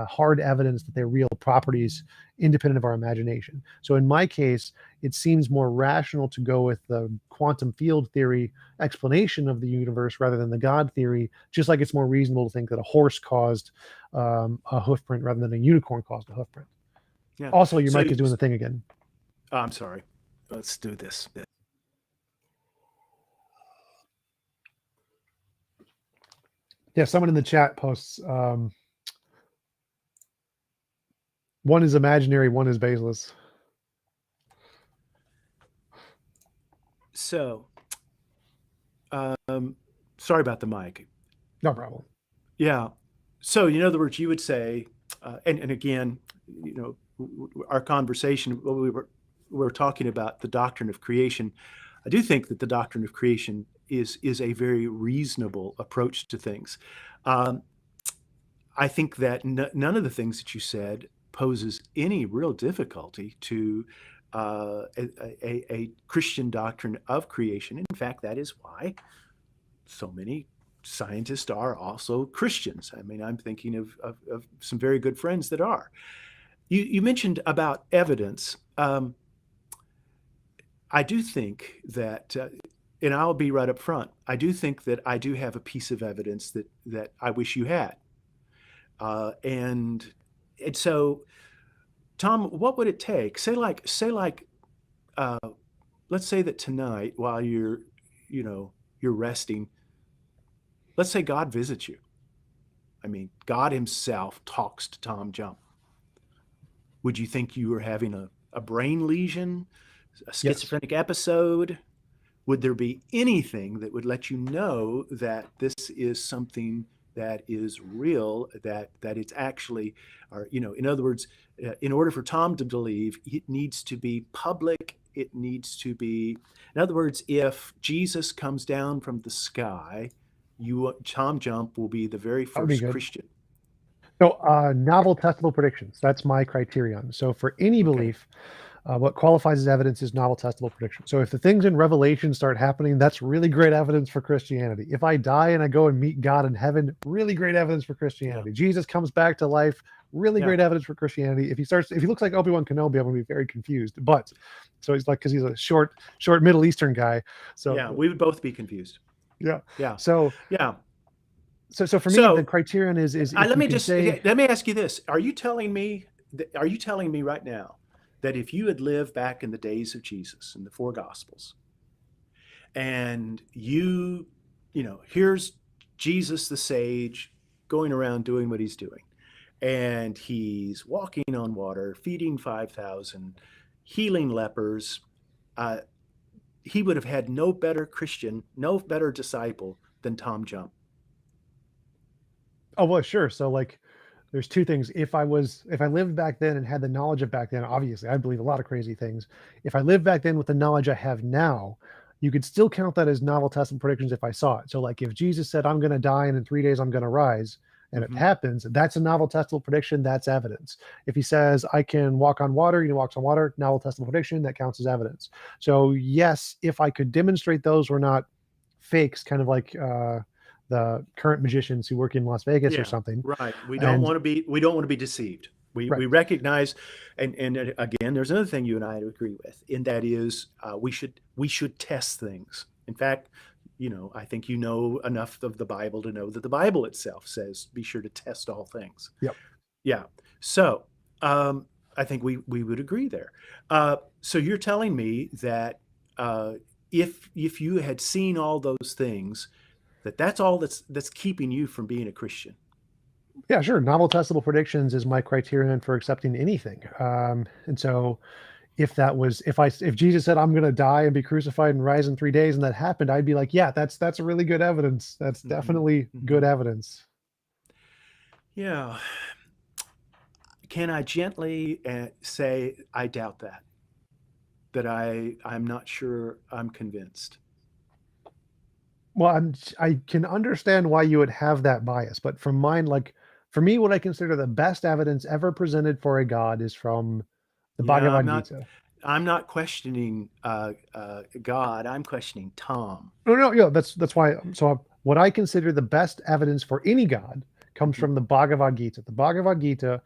hard evidence that they're real properties independent of our imagination. So in my case, it seems more rational to go with the quantum field theory explanation of the universe rather than the God theory, just like it's more reasonable to think that a horse caused a hoof print rather than a unicorn caused a hoof print. Yeah. Also, your So mic is doing the thing again. I'm sorry. Let's do this. Yeah, someone in the chat posts one is imaginary, one is baseless. So, sorry about the mic. No problem. Yeah. So, in other words, you would say, and again, our conversation, we were talking about the doctrine of creation. I do think that the doctrine of creation is a very reasonable approach to things. I think that none of the things that you said poses any real difficulty to a Christian doctrine of creation. In fact, that is why so many scientists are also Christians. I mean, I'm thinking of some very good friends that are. You mentioned about evidence. I do think that and I'll be right up front. I do think that I do have a piece of evidence that I wish you had. And so, Tom, what would it take? Uh, let's say that tonight, while you're resting, let's say God visits you. I mean, God Himself talks to Tom Jump. Would you think you were having a brain lesion, a Yes. schizophrenic episode? Would there be anything that would let you know that this is something that is real, that it's actually, or in other words, in order for Tom to believe, it needs to be public. It needs to be, in other words, if Jesus comes down from the sky, Tom Jump will be the very That would be first good. Christian. So, novel testable predictions. That's my criterion. So, for any Okay. belief, what qualifies as evidence is novel testable prediction. So, if the things in Revelation start happening, that's really great evidence for Christianity. If I die and I go and meet God in heaven, really great evidence for Yeah. Christianity. Jesus comes back to life, really Yeah. great evidence for Christianity. If he looks like Obi-Wan Kenobi, I'm gonna be very confused. But so he's like, because he's a short Middle Eastern guy. Yeah. So We would both be confused. yeah. Yeah. So Yeah. so for me, the So criterion is if let you me can just say, let me ask you this: Are you telling me right now that if you had lived back in the days of Jesus in the four Gospels, and here's Jesus the sage going around doing what he's doing, and he's walking on water, feeding 5,000, healing lepers, uh, he would have had no better Christian, no better disciple than Tom Jump. oh well, sure. So like there's two things. If I lived back then and had the knowledge of back then, obviously I believe a lot of crazy things. If I lived back then with the knowledge I have now, you could still count that as novel testable predictions if I saw it. So like if Jesus said I'm going to die and in 3 days I'm going to rise, and it Mm-hmm. happens, that's a novel testable prediction. That's evidence. If he says I can walk on water, he walks on water, novel testable prediction, that counts as evidence. So yes, if I could demonstrate those were not fakes, kind of like the current magicians who work in Las Vegas or Yeah, something. right. And We don't want to be deceived. right. We recognize, and again, there's another thing you and I agree with, and that is we should test things. In fact, I think you know enough of the Bible to know that the Bible itself says be sure to test all things. Yep. Yeah. So I think we would agree there. So you're telling me that if you had seen all those things, that's all that's keeping you from being a Christian. Yeah, sure. Novel testable predictions is my criterion for accepting anything. And so if Jesus said I'm going to die and be crucified and rise in 3 days and that happened, I'd be like, yeah, that's really good evidence. That's Hmm. definitely Hmm. good evidence. Yeah. Can I gently say I doubt that? That I'm not sure I'm convinced. Well, I can understand why you would have that bias, but from mine, like for me, what I consider the best evidence ever presented for a god is from the Yeah, Bhagavad Gita. I'm not questioning God. I'm questioning Tom. No, no, yeah, that's why. So what I consider the best evidence for any god comes Hmm. from the Bhagavad Gita. The Bhagavad Gita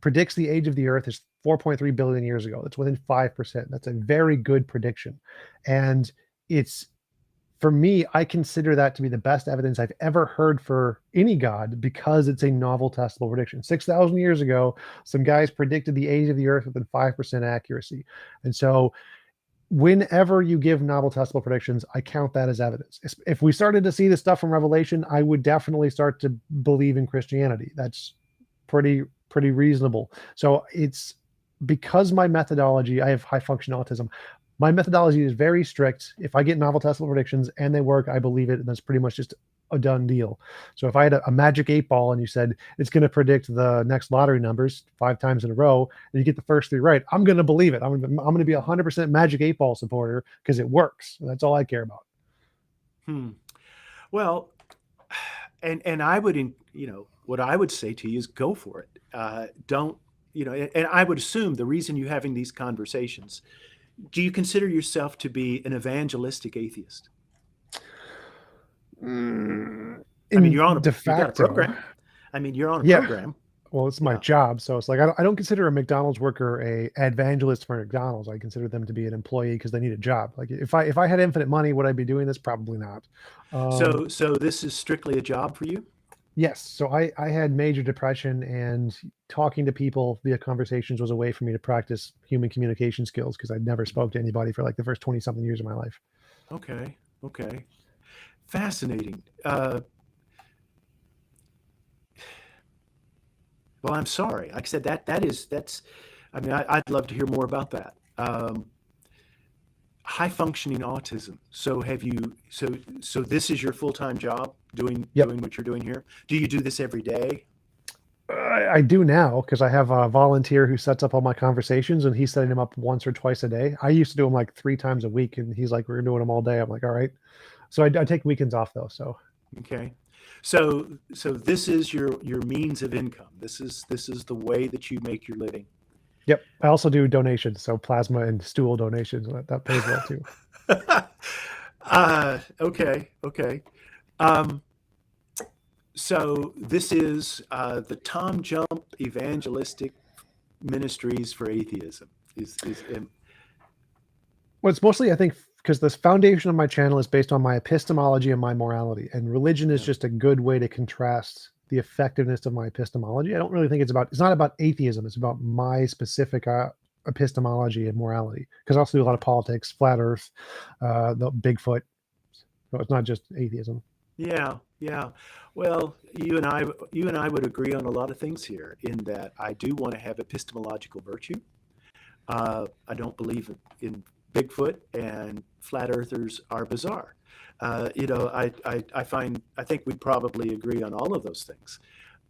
predicts the age of the Earth is 4.3 billion years ago. That's within 5%. That's a very good prediction, and it's for me, I consider that to be the best evidence I've ever heard for any god because it's a novel testable prediction. 6,000 years ago, some guys predicted the age of the Earth within 5% accuracy, and so whenever you give novel testable predictions, I count that as evidence. If we started to see this stuff from Revelation, I would definitely start to believe in Christianity. That's pretty reasonable. So it's because my methodology, I have high function autism. My methodology is very strict. If I get novel testable predictions and they work, I believe it, and that's pretty much just a done deal. So if I had a magic 8 ball and you said it's going to predict the next lottery numbers 5 times in a row, and you get the first 3 right, I'm going to believe it. I'm going to be 100% magic 8 ball supporter because it works. That's all I care about. Hmm. Well, and I would, what I would say to you is go for it. Don't, and I would assume the reason you're having these conversations, do you consider yourself to be an evangelistic atheist? I mean, In de you got a facto, program. I mean, you're on a yeah. program. Well, it's my Yeah. job, so it's like I don't consider a McDonald's worker a evangelist for McDonald's. I consider them to be an employee because they need a job. Like if I had infinite money, would I be doing this? Probably not. Um, So this is strictly a job for you? yes, so I had major depression, and talking to people via conversations was a way for me to practice human communication skills because I'd never spoke to anybody for like the first 20 something years of my life. Okay. Okay. Fascinating. Well, I'm sorry. Like I said, that's. I mean, I'd love to hear more about that. High functioning autism. So have you? So this is your full time job Yep. doing what you're doing here. Do you do this every day? I do now because I have a volunteer who sets up all my conversations, and he's setting them up once or twice a day. I used to do them like 3 times a week, and he's like, "We're doing them all day." I'm like, "All right." So I take weekends off though. So Okay. So this is your means of income. This is the way that you make your living. yep. I also do donations, so plasma and stool donations. That pays well too. Okay, okay. Um, so this is the Tom Jump Evangelistic Ministries for Atheism. Is Well, it's mostly, I think, because the foundation of my channel is based on my epistemology and my morality, and religion is yeah. just a good way to contrast the effectiveness of my epistemology. I don't really think it's not about atheism. It's about my specific epistemology and morality. Because I also do a lot of politics, flat Earth, the Bigfoot. So it's not just atheism. Yeah, yeah. Well, you and I would agree on a lot of things here. In that, I do want to have epistemological virtue. I don't believe in Bigfoot, and flat earthers are bizarre. I think we'd probably agree on all of those things.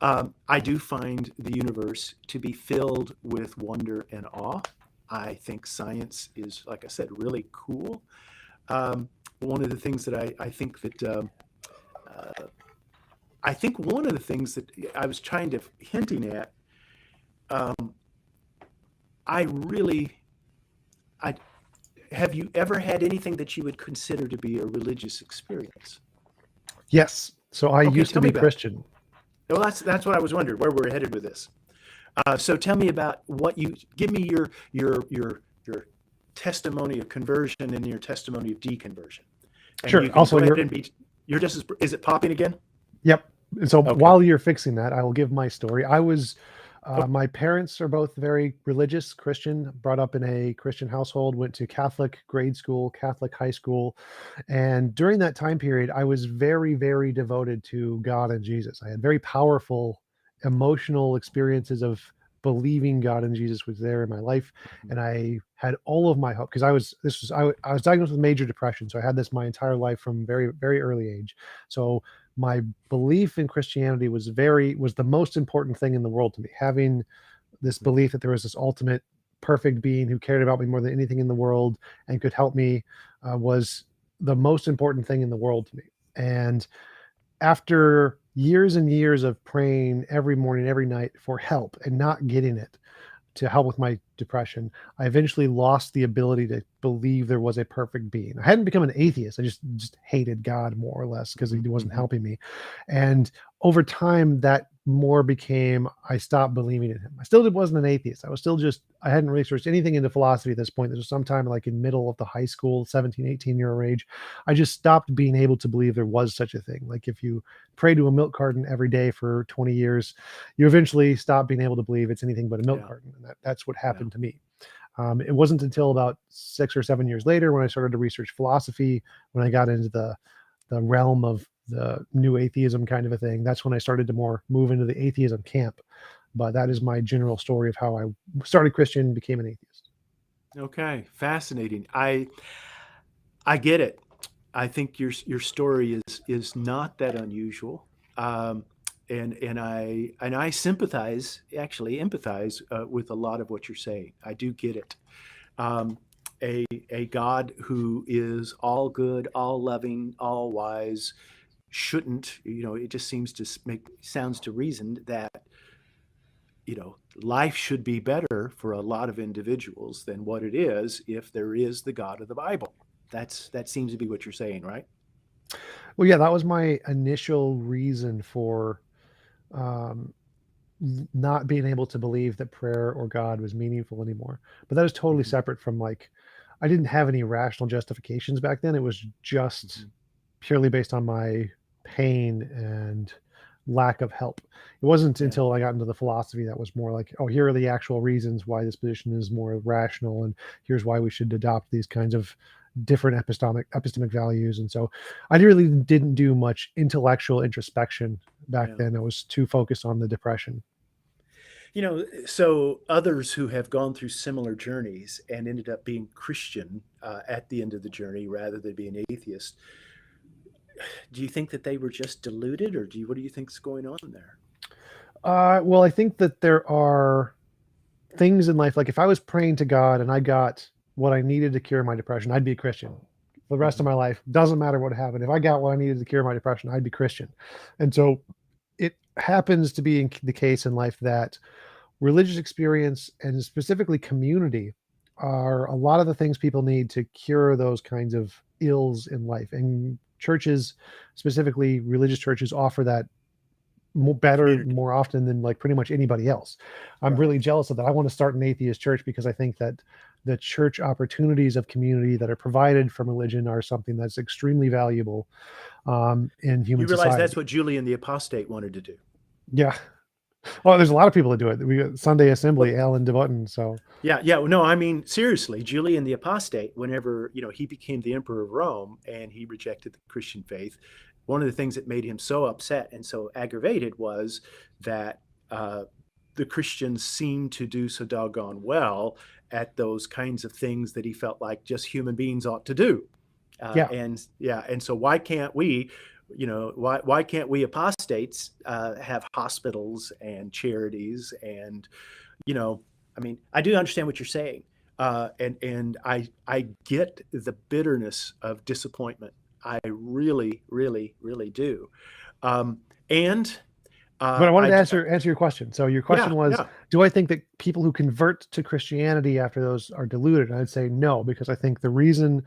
I do find the universe to be filled with wonder and awe. I think science is, like I said, really cool. One of the things that I think that I think one of the things that I was trying to hinting at, um, I really, I have you ever had anything that you would consider to be a religious experience? Yes. So I Okay, used to tell me be about it. Christian. Well, that's what I was wondering where we're headed with this. So tell me about what you give me your testimony of conversion and your testimony of deconversion, and you Sure. can Also, go ahead and be. You're just as is it popping again? yep. And so Okay. while you're fixing that, I will give my story. Oh, My parents are both very religious, Christian, brought up in a Christian household, went to Catholic grade school, Catholic high school. And during that time period, I was very, very devoted to God and Jesus. I had very powerful emotional experiences of believing God and Jesus was there in my life. mhm, And I had all of my hope because I was diagnosed with major depression. So I had this my entire life from very, very early age. So my belief in Christianity was the most important thing in the world to me. Having this mhm, belief that there was this ultimate perfect being who cared about me more than anything in the world and could help me was the most important thing in the world to me. And after years and years of praying every morning, every night for help and not getting it, to help with my depression, I eventually lost the ability to believe there was a perfect being. I hadn't become an atheist. I just hated God more or less because he mhm, wasn't mhm, helping me. And over time, that more became I stopped believing in him. I still wasn't an atheist. I was still just I hadn't researched anything into philosophy at this point. This was sometime like in middle of the high school, 17, 18-year age. I just stopped being able to believe there was such a thing. Like if you pray to a milk carton every day for 20 years, you eventually stop being able to believe it's anything but a milk yeah, carton. And that's what yeah. happened to me. It wasn't until about 6 or 7 years later when I started to research philosophy, when I got into the realm of the new atheism kind of a thing. That's when I started to more move into the atheism camp. But that is my general story of how I started Christian, became an atheist. Okay, fascinating. I get it. I think your story is not that unusual, um, and I sympathize, actually empathize with a lot of what you're saying. I do get it. Um, a God who is all good, all loving, all wise shouldn't. It just seems to make sounds to reason that life should be better for a lot of individuals than what it is if there is the God of the Bible. That seems to be what you're saying, right? Well, yeah, that was my initial reason for um, not being able to believe that prayer or God was meaningful anymore. But that is totally Hmm. separate from like, I didn't have any rational justifications back then. It was just Hmm. purely based on my pain and lack of help. It wasn't Yeah. until I got into the philosophy that was more like, oh, here are the actual reasons why this position is more rational, and here's why we should adopt these kinds of different epistemic values. And so I really didn't do much intellectual introspection back Yeah. then. I was too focused on the depression. So others who have gone through similar journeys and ended up being Christian at the end of the journey rather than being atheist, do you think that they were just deluded, or what do you think's going on there? Well, I think that there are things in life, like if I was praying to God and I got what I needed to cure my depression, I'd be a Christian for the rest of Hmm. my life. Doesn't matter what happened. If I got what I needed to cure my depression, I'd be Christian. And so it happens to be in the case in life that religious experience and specifically community are a lot of the things people need to cure those kinds of ills in life. And churches, specifically religious churches, offer that better Community. more often than like pretty much anybody else. I'm Right. really jealous of that. I want to start an atheist church because I think that the church opportunities of community that are provided from religion are something that's extremely valuable in You human realize that's society. what Julian the Apostate wanted to do. Yeah. Oh, there's a lot of people that do it. We got Sunday Well, Assembly, Alan DeButton. So yeah, yeah. No, I mean seriously, Julian the Apostate. Whenever he became the emperor of Rome and he rejected the Christian faith, one of the things that made him so upset and so aggravated was that uh, the Christians seemed to do so doggone well at those kinds of things that he felt like just human beings ought to do. yeah. And yeah, and so why can't we, why can't we apostates have hospitals and charities and you know, I mean, I do understand what you're saying, and I get the bitterness of disappointment. I really, really, really do. And But I wanted I to answer your question. So your yeah, question was, yeah, do I think that people who convert to Christianity after those are deluded? And I'd say no, because I think the reason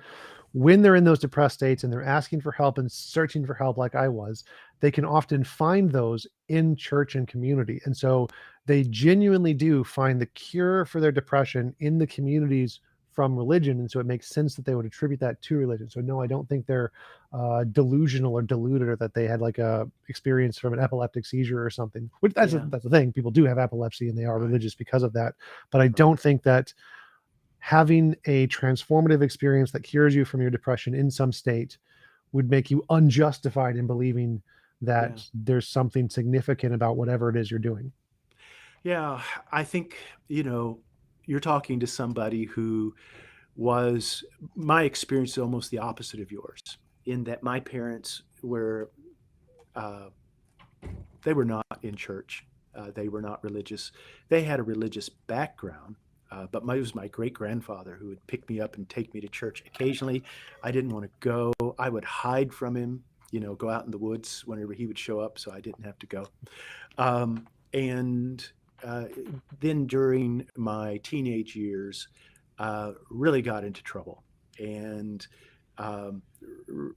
when they're in those depressed states and they're asking for help and searching for help like I was, they can often find those in church and community. And so they genuinely do find the cure for their depression in the communities from religion. And so it makes sense that they would attribute that to religion. So no, I don't think they're delusional or deluded, or that they had like a experience from an epileptic seizure or something. Which yeah, that's the thing. People do have epilepsy and they are right, religious because of that. But I right, don't think that having a transformative experience that cures you from your depression in some state would make you unjustified in believing yeah, that there's something significant about whatever it is you're doing. yeah. I think you're talking to somebody who was my experience is almost the opposite of yours in that my parents were uh, they were not in church. They were not religious. They had a religious background, but it was my great grandfather who would pick me up and take me to church. Occasionally, I didn't want to go. I would hide from him, go out in the woods whenever he would show up, so I didn't have to go. And uh, then during my teenage years, really got into trouble and um,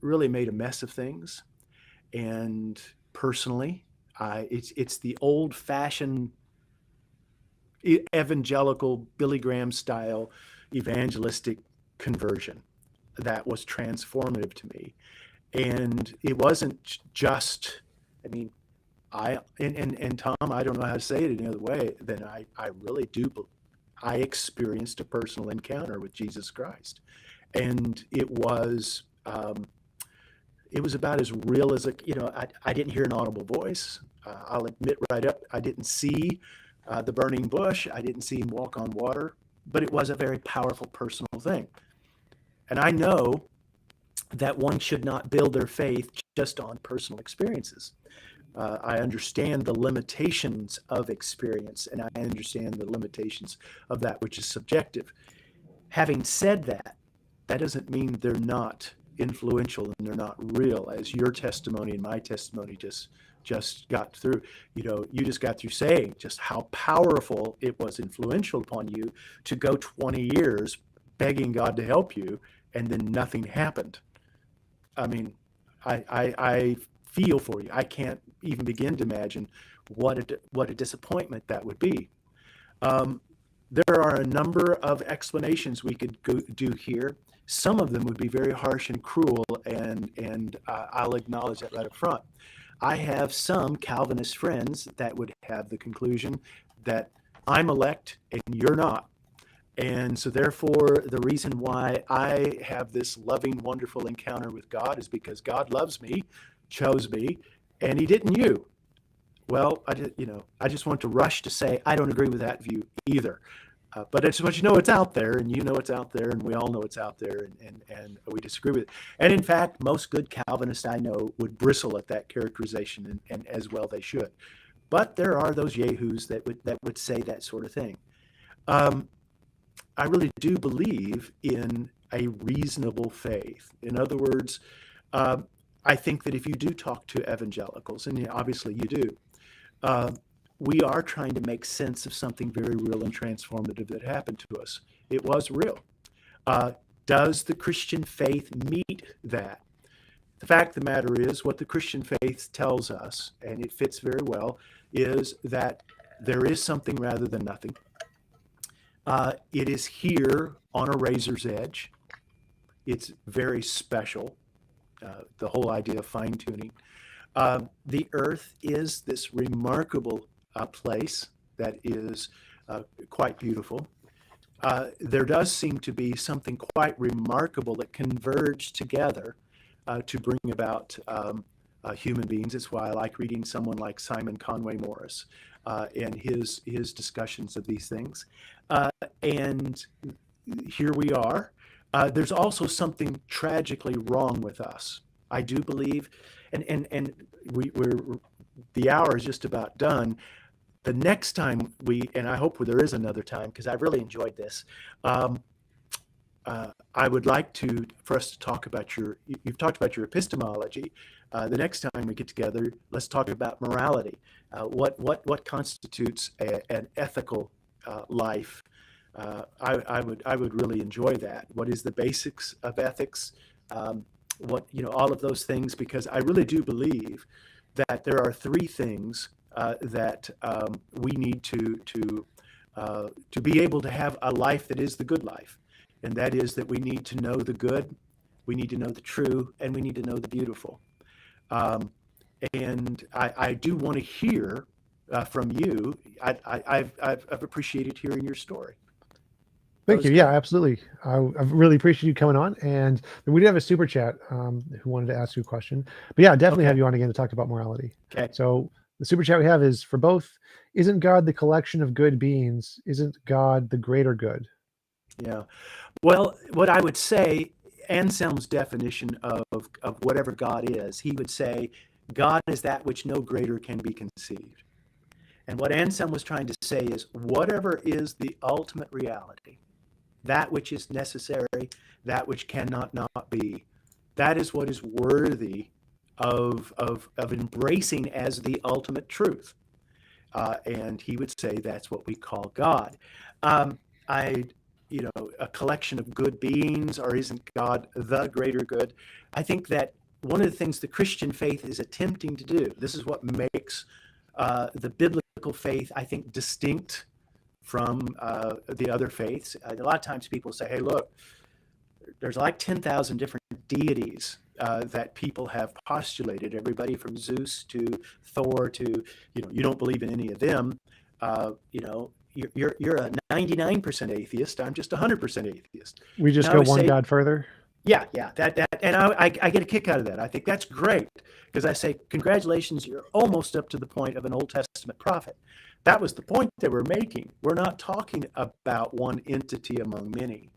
really made a mess of things. And personally, it's the old fashioned evangelical Billy Graham style evangelistic conversion that was transformative to me. And it wasn't just, I mean, and Tom, I don't know how to say it any other way than I really do. I experienced a personal encounter with Jesus Christ, and it was about as real as I didn't hear an audible voice. I'll admit right up, I didn't see the burning bush. I didn't see him walk on water, but it was a very powerful personal thing. And I know that one should not build their faith just on personal experiences. I understand the limitations of experience, and I understand the limitations of that which is subjective. Having said that, that doesn't mean they're not influential and they're not real, as your testimony and my testimony just got through. You just got through saying just how powerful it was influential upon you to go 20 years begging God to help you, and then nothing happened. I mean, I feel for you. I can't even begin to imagine what a disappointment that would be. Um, there are a number of explanations we could do here. Some of them would be very harsh and cruel, and I'll acknowledge that right up front. I have some Calvinist friends that would have the conclusion that I'm elect and you're not. And so, therefore, the reason why I have this loving, wonderful encounter with God is because God loves me, chose me, and He didn't you. Well, I just want to rush to say I don't agree with that view either. But I just want you to know it's out there, and you know it's out there, and we all know it's out there, and we disagree with it. And in fact, most good Calvinists I know would bristle at that characterization, and as well they should. But there are those yahoos that would say that sort of thing. I really do believe in a reasonable faith. In other words, I think that if you do talk to evangelicals, and obviously you do, we are trying to make sense of something very real and transformative that happened to us. It was real. Does the Christian faith meet that? The fact of the matter is, what the Christian faith tells us, and it fits very well, is that there is something rather than nothing. It is here on a razor's edge. It's very special, the whole idea of fine-tuning. The earth is this remarkable place that is quite beautiful. There does seem to be something quite remarkable that converged together to bring about human beings. It's why I like reading someone like Simon Conway Morris and his discussions of these things. And here we are. There's also something tragically wrong with us. I do believe, and we're the hour is just about done. The next time and I hope there is another time because I've really enjoyed this. I would like for us to talk about you've talked about your epistemology. The next time we get together, let's talk about morality. What constitutes an ethical life? I would really enjoy that. What is the basics of ethics? All of those things, because I really do believe that there are three things that we need to be able to have a life that is the good life. And that is that we need to know the good, we need to know the true, and we need to know the beautiful. And I do want to hear from you. I've appreciated hearing your story. Thank you. Yeah, absolutely. I really appreciate you coming on. And we do have a super chat who wanted to ask you a question. But yeah, definitely have you on again to talk about morality. Okay. So the super chat we have is for both. Isn't God the collection of good beings? Isn't God the greater good? Yeah. Well, what I would say, Anselm's definition of whatever God is, he would say, God is that which no greater can be conceived. And what Anselm was trying to say is, whatever is the ultimate reality, that which is necessary, that which cannot not be, that is what is worthy of embracing as the ultimate truth. And he would say that's what we call God. A collection of good beings, or isn't God the greater good? I think that one of the things the Christian faith is attempting to do, this is what makes the biblical faith, I think, distinct from the other faiths. A lot of times people say, hey, look, there's like 10,000 different deities that people have postulated, everybody from Zeus to Thor to, you don't believe in any of them. You're a 99% atheist. I'm just 100% atheist. We just go one God further. Yeah, that, and I get a kick out of that. I think that's great because I say, congratulations, you're almost up to the point of an Old Testament prophet. That was the point that we're making. We're not talking about one entity among many.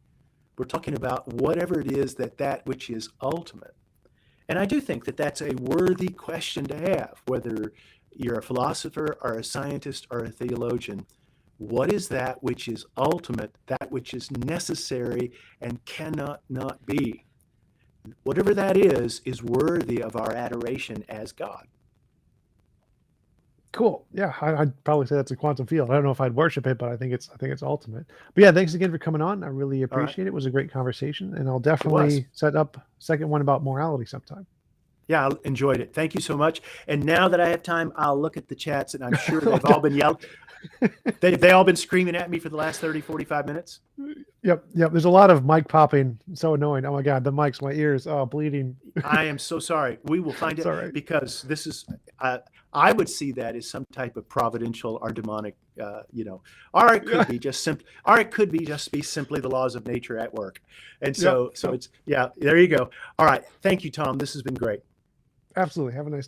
We're talking about whatever it is that which is ultimate. And I do think that that's a worthy question to have, whether you're a philosopher or a scientist or a theologian. What is that which is ultimate, that which is necessary and cannot not be? Whatever that is worthy of our adoration as God. Cool. Yeah, I'd probably say that's a quantum field. I don't know if I'd worship it, but I think it's ultimate. But yeah, thanks again for coming on. I really appreciate it. It was a great conversation, and I'll definitely set up a second one about morality sometime. Yeah, I enjoyed it. Thank you so much. And now that I have time, I'll look at the chats, and I'm sure they've all been yelling. They all been screaming at me for the last 30, 45 minutes. Yep. There's a lot of mic popping. So annoying. Oh my God, the mics, my ears, oh, bleeding. I am so sorry. We will find It's it all right. because this is, I would see that as some type of providential or demonic, or it could be just simple, or it could be just be simply the laws of nature at work. And so, Yep. it's, yeah, there you go. All right. Thank you, Tom. This has been great. Absolutely. Have a nice day.